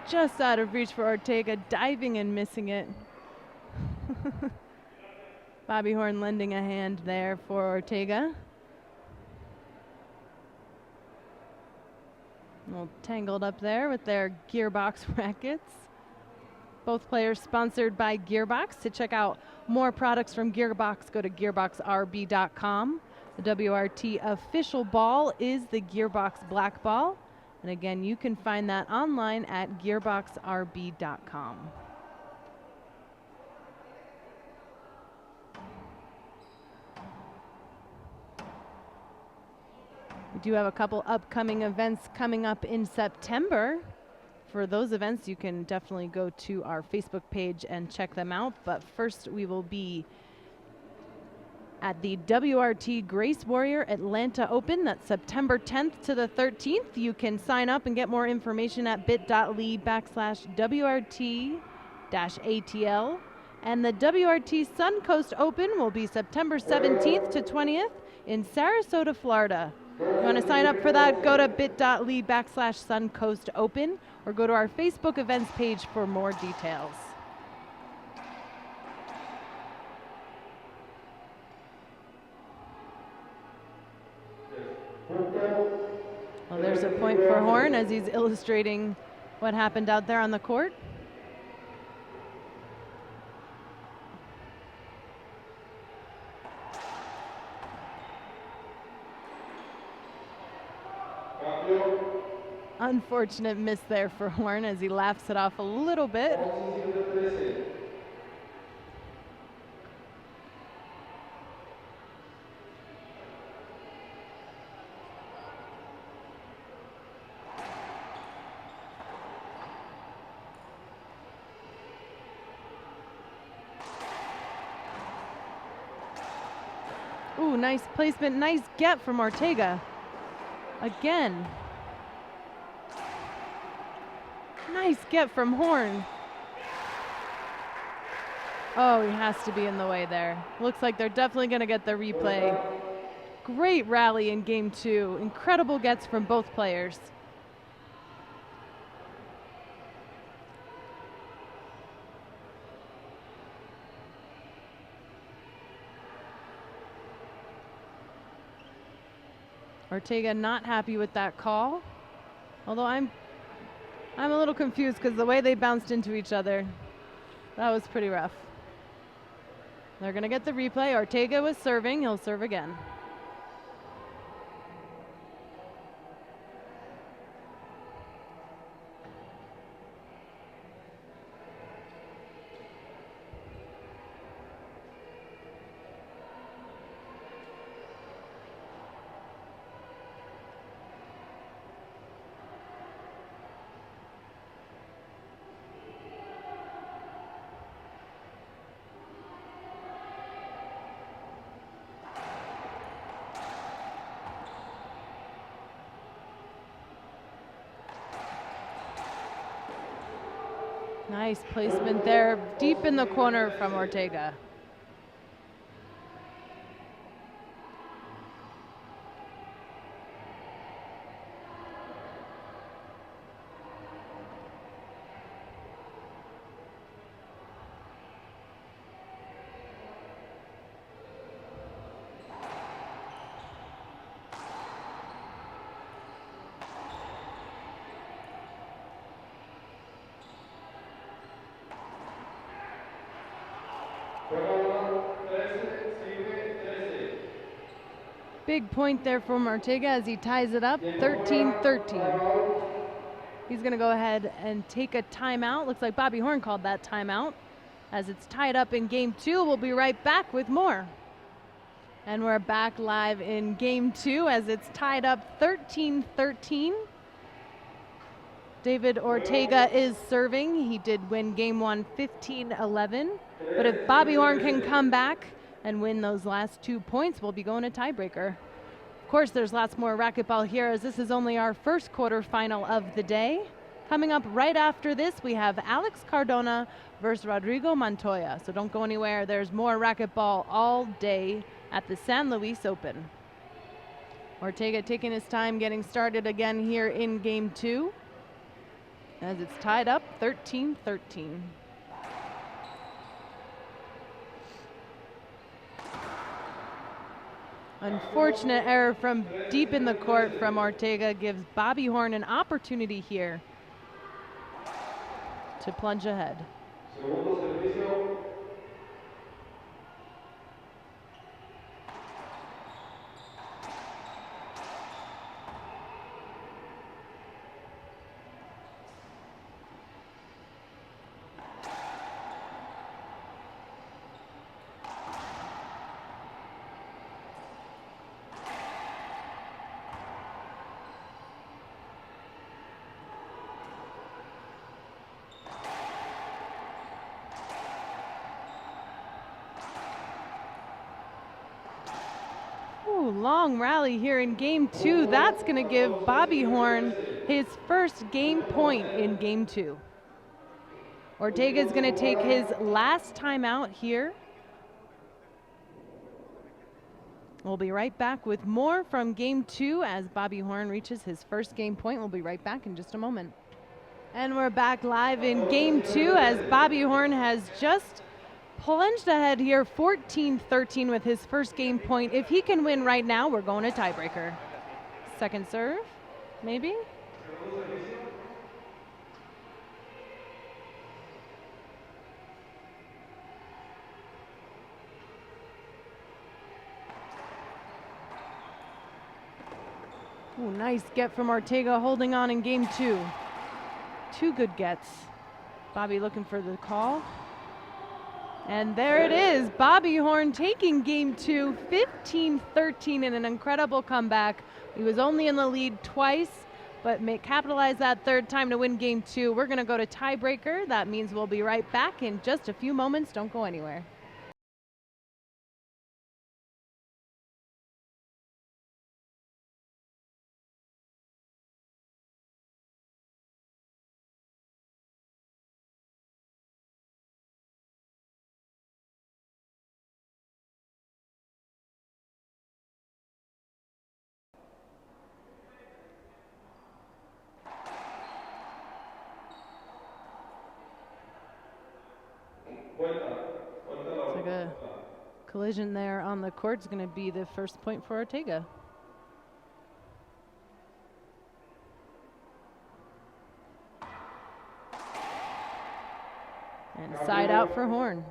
Just out of reach for Ortega, diving and missing it. Bobby Horn lending a hand there for Ortega. A little tangled up there with their Gearbox rackets. Both players sponsored by Gearbox. To check out more products from Gearbox, go to gearboxrb.com. The WRT official ball is the Gearbox Black Ball. And again, you can find that online at gearboxrb.com. We do have a couple upcoming events coming up in September. For those events, you can definitely go to our Facebook page and check them out. But first, we will be at the WRT Grace Warrior Atlanta Open. That's September 10th to the 13th. You can sign up and get more information at bit.ly/WRT-ATL. And the WRT Suncoast Open will be September 17th to 20th in Sarasota, Florida. If you want to sign up for that, go to bit.ly/Suncoast Open or go to our Facebook events page for more details. Well, there's a point for Horn as he's illustrating what happened out there on the court. Unfortunate miss there for Horn as he laughs it off a little bit. Ooh, nice placement, nice get from Ortega. Again. Nice get from Horn. Oh, he has to be in the way there. Looks like they're definitely going to get the replay. Great rally in game 2. Incredible gets from both players. Ortega not happy with that call. Although I'm a little confused because the way they bounced into each other, that was pretty rough. They're going to get the replay. Ortega was serving. He'll serve again. Nice placement there, deep in the corner from Ortega. Big point there from Ortega as he ties it up, 13-13. He's going to go ahead and take a timeout. Looks like Bobby Horn called that timeout. As it's tied up in game 2, we'll be right back with more. And we're back live in game 2 as it's tied up 13-13. David Ortega is serving. He did win game 1 15-11. But if Bobby Horn can come back and win those last 2 points, we'll be going to tiebreaker. Of course, there's lots more racquetball here as this is only our first quarterfinal of the day. Coming up right after this, we have Alex Cardona versus Rodrigo Montoya. So don't go anywhere. There's more racquetball all day at the San Luis Open. Ortega taking his time getting started again here in game 2 as it's tied up 13-13. Unfortunate error from deep in the court from Ortega gives Bobby Horn an opportunity here to plunge ahead. long rally here in game 2. That's going to give Bobby Horn his first game point in game 2. Ortega is going to take his last timeout here. We'll be right back with more from game 2 as Bobby Horn reaches his first game point. We'll be right back in just a moment. And we're back live in game 2 as Bobby Horn has just plunged ahead here 14-13 with his first game point. If he can win right now, we're going to tiebreaker. Second serve, maybe? Ooh, nice get from Ortega, holding on in game 2. 2 good gets. Bobby looking for the call. And there it is, Bobby Horn taking game 2, 15-13 in an incredible comeback. He was only in the lead twice, but capitalized that third time to win game 2. We're gonna go to tiebreaker. That means we'll be right back in just a few moments. Don't go anywhere. It's like a collision there on the court is going to be the first point for Ortega. And side out for Horn.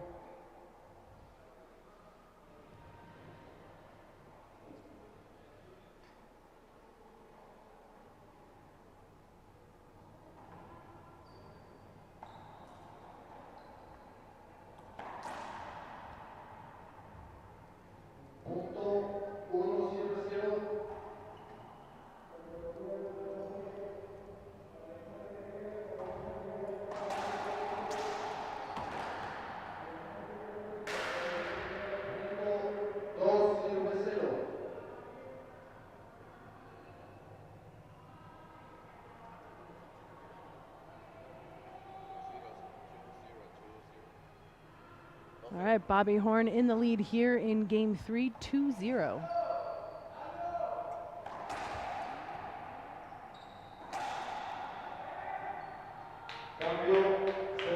All right, Bobby Horn in the lead here in game 3, 2-0.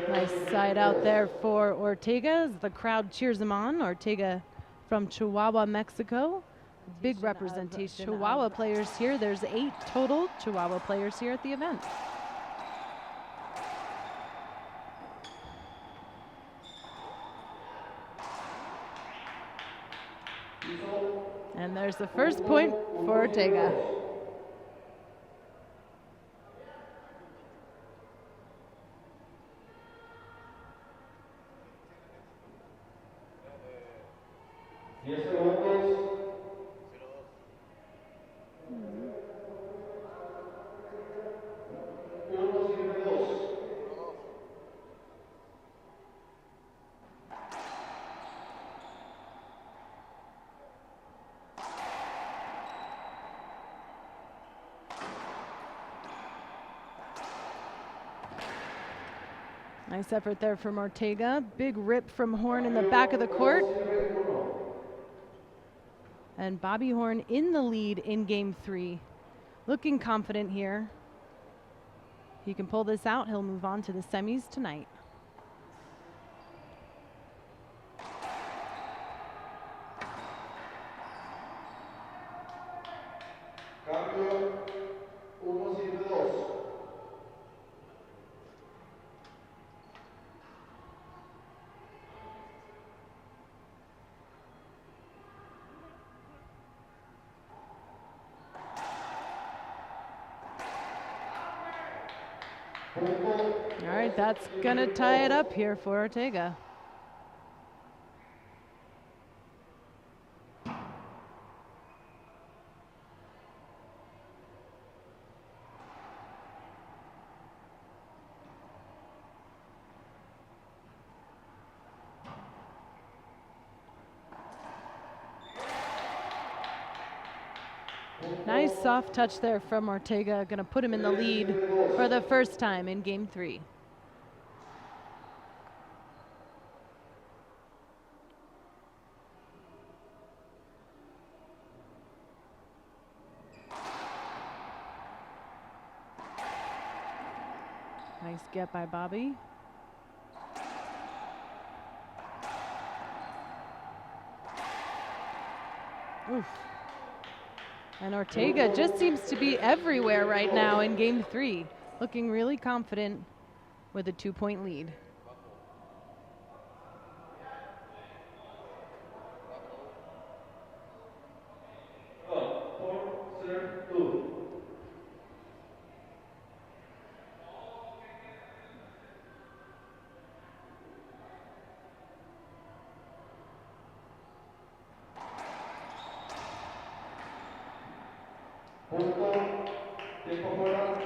Nice side out there for Ortega as the crowd cheers him on. Ortega from Chihuahua, Mexico. Big representation. Chihuahua players here. There's 8 total Chihuahua players here at the event. And there's the first point for Ortega. Nice effort there from Ortega. Big rip from Horn in the back of the court. And Bobby Horn in the lead in game 3. Looking confident here. He can pull this out. He'll move on to the semis tonight. All right, that's gonna tie it up here for Ortega. Nice soft touch there from Ortega, gonna put him in the lead for the first time in game 3. Nice get by Bobby. Oof. And Ortega just seems to be everywhere right now in game 3, looking really confident with a 2-point lead.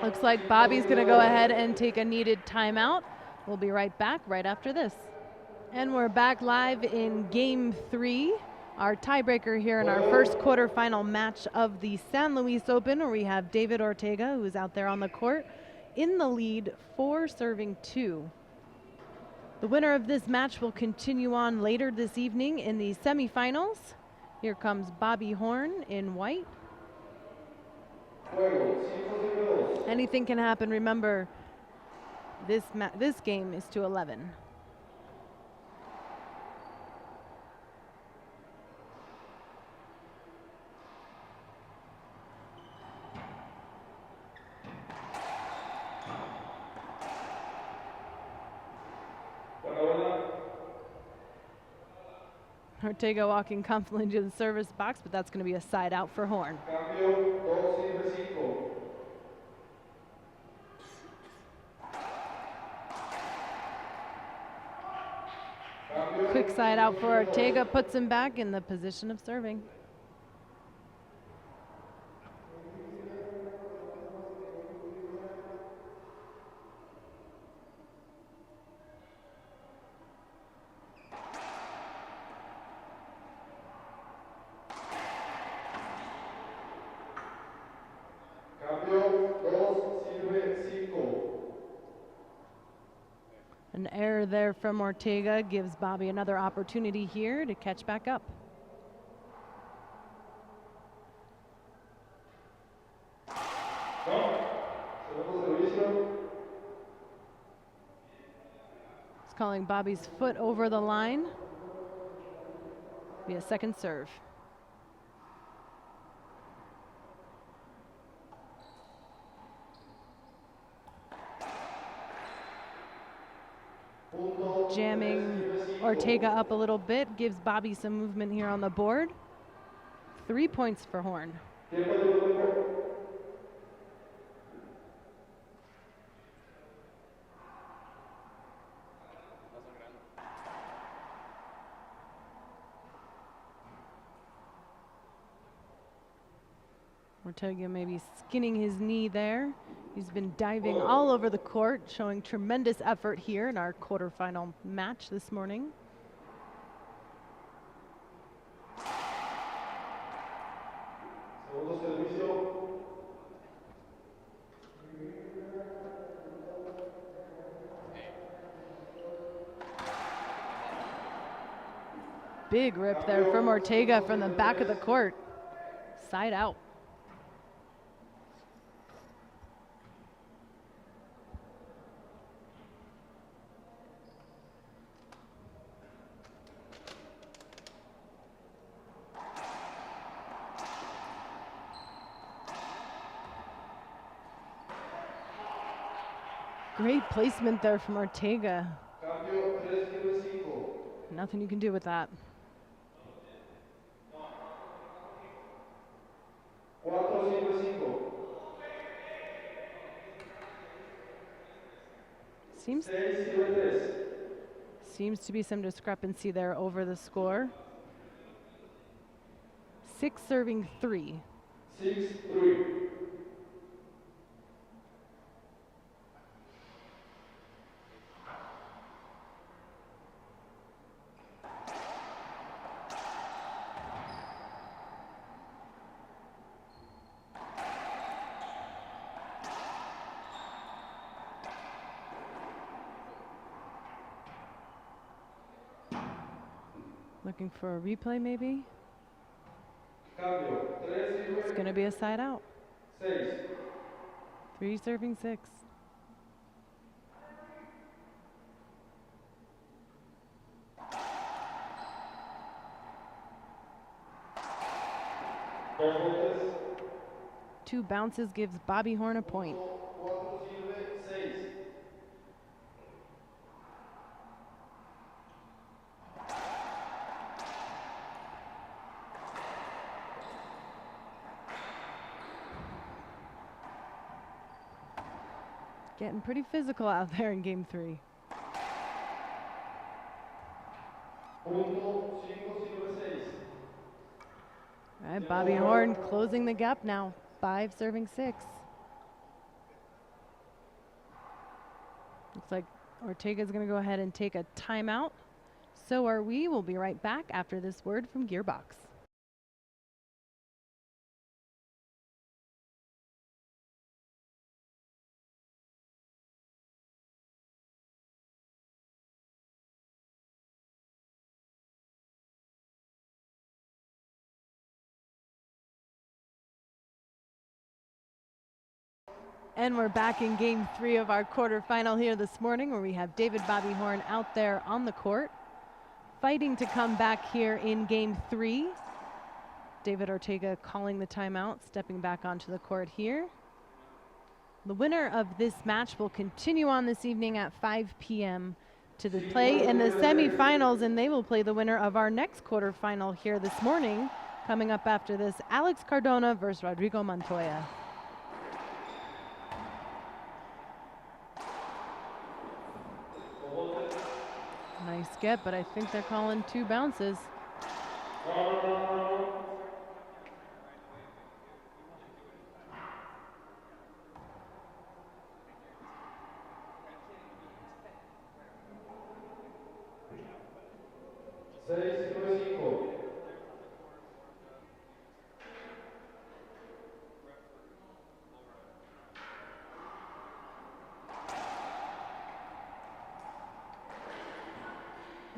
Looks like Bobby's gonna go ahead and take a needed timeout. We'll be right back right after this. And we're back live in game 3, our tiebreaker here in our first quarterfinal match of the San Luis Open, where we have David Ortega, who is out there on the court, in the lead 4-2. The winner of this match will continue on later this evening in the semifinals. Here comes Bobby Horn in white. Anything can happen. Remember, this game is to 11. Ortega walking confidently to the service box, but that's going to be a side out for Horn. Quick side out for Ortega, puts him back in the position of serving. An error there from Ortega gives Bobby another opportunity here to catch back up. It's calling Bobby's foot over the line. Be a second serve. Jamming Ortega up a little bit, gives Bobby some movement here on the board. 3 points for Horn. Ortega maybe skinning his knee there. He's been diving all over the court, showing tremendous effort here in our quarterfinal match this morning. Big rip there from Ortega from the back of the court. Side out. Great placement there from Ortega. Nothing you can do with that. Seems to be some discrepancy there over the score. 6-3. 6-3. Looking for a replay maybe. Cambio. 3 It's sirve. going to be a side out. 6. 3 serving 6. Dos botes. 2 bounces gives Bobby Horn a point. 4 sirve. 6. Getting pretty physical out there in game 3. Punto. 5 sirve. 6. All right, Bobby Horn closing the gap now. 5 serving 6. Looks like Ortega's going to go ahead and take a timeout. So are we. We'll be right back after this word from Gearbox. And we're back in game 3 of our quarterfinal here this morning, where we have David Bobby Horn out there on the court, fighting to come back here in game 3. David Ortega calling the timeout, stepping back onto the court here. The winner of this match will continue on this evening at 5 p.m. to the play in the semifinals, and they will play the winner of our next quarterfinal here this morning. Coming up after this, Alex Cardona versus Rodrigo Montoya. Nice get, but I think they're calling 2 bounces.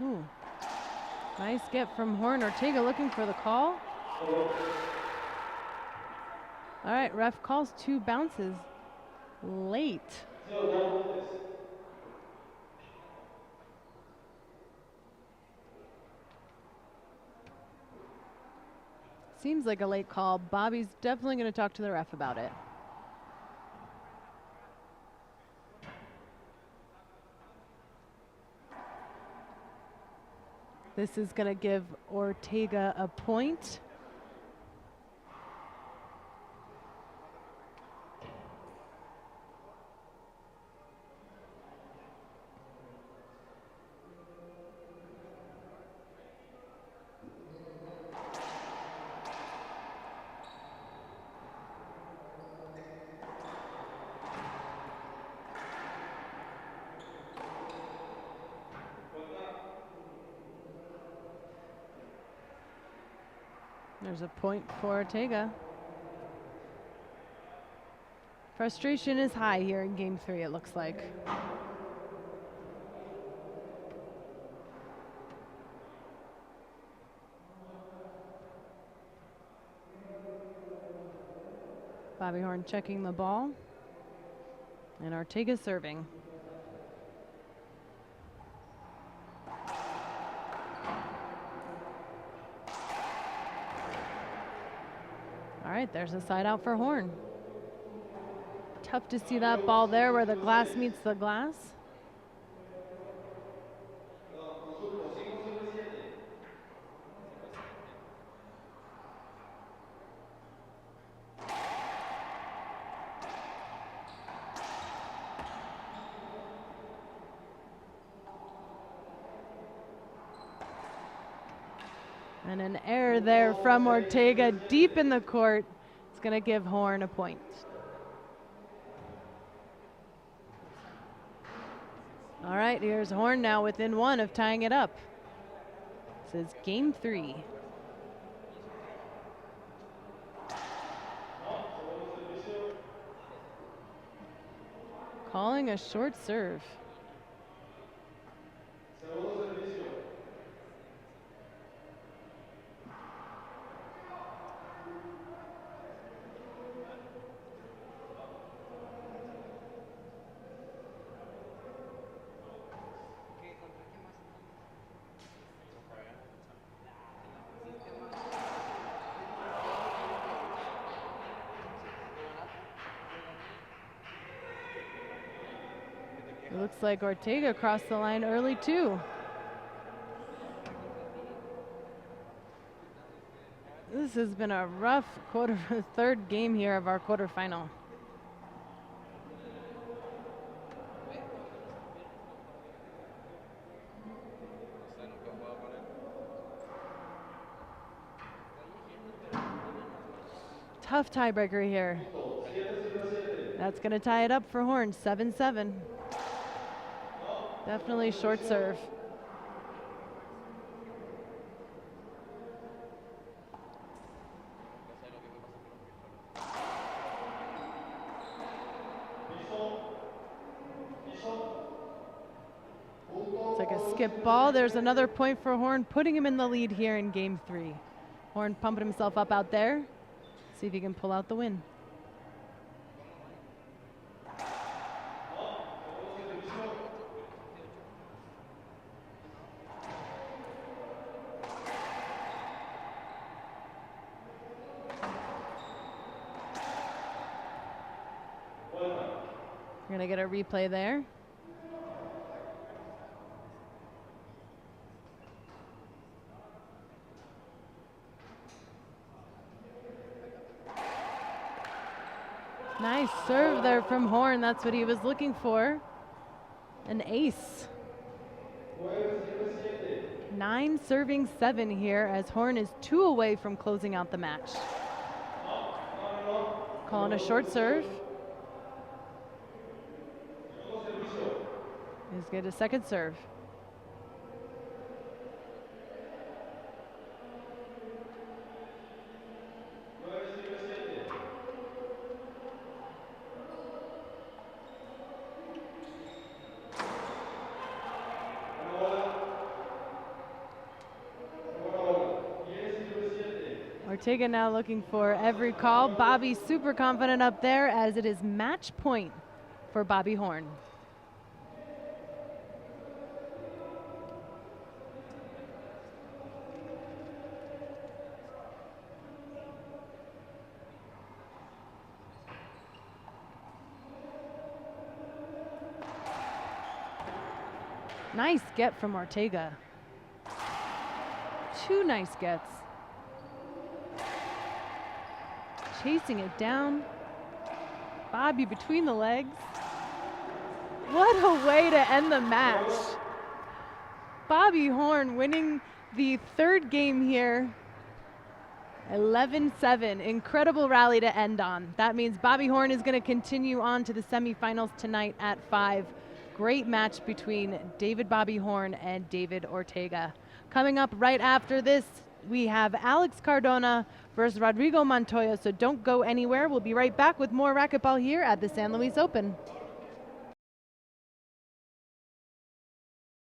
Ooh. Nice get from Horn. Ortega looking for the call. All right, ref calls 2 bounces late. Seems like a late call. Bobby's definitely going to talk to the ref about it. This is going to give Ortega a point. There's a point for Ortega. Frustration is high here in game 3, it looks like. Bobby Horn checking the ball. And Ortega serving. All right, there's a side out for Horn. Tough to see that ball there where the glass meets the glass. And an error there from Ortega deep in the court. It's going to give Horn a point. All right, here's Horn now within 1 of tying it up. This is game 3. Calling a short serve. It looks like Ortega crossed the line early too. This has been a rough third game here of our quarterfinal. Tough tiebreaker here. That's going to tie it up for Horn, 7-7. Definitely short serve. It's like a skip ball. There's another point for Horn, putting him in the lead here in game 3. Horn pumping himself up out there. See if he can pull out the win. We're going to get a replay there. Nice serve there from Horn. That's what he was looking for. An ace. 9 serving 7 here as Horn is 2 away from closing out the match. Calling a short serve. He's get a second serve. Ortega now looking for every call. Bobby super confident up there as it is match point for Bobby Horn. Nice get from Ortega. 2 nice gets. Chasing it down. Bobby between the legs. What a way to end the match. Bobby Horn winning the 3rd game here. 11-7. Incredible rally to end on. That means Bobby Horn is going to continue on to the semifinals tonight at 5. Great match between David Bobby Horn and David Ortega. Coming up right after this, we have Alex Cardona versus Rodrigo Montoya, so don't go anywhere. We'll be right back with more racquetball here at the San Luis Open.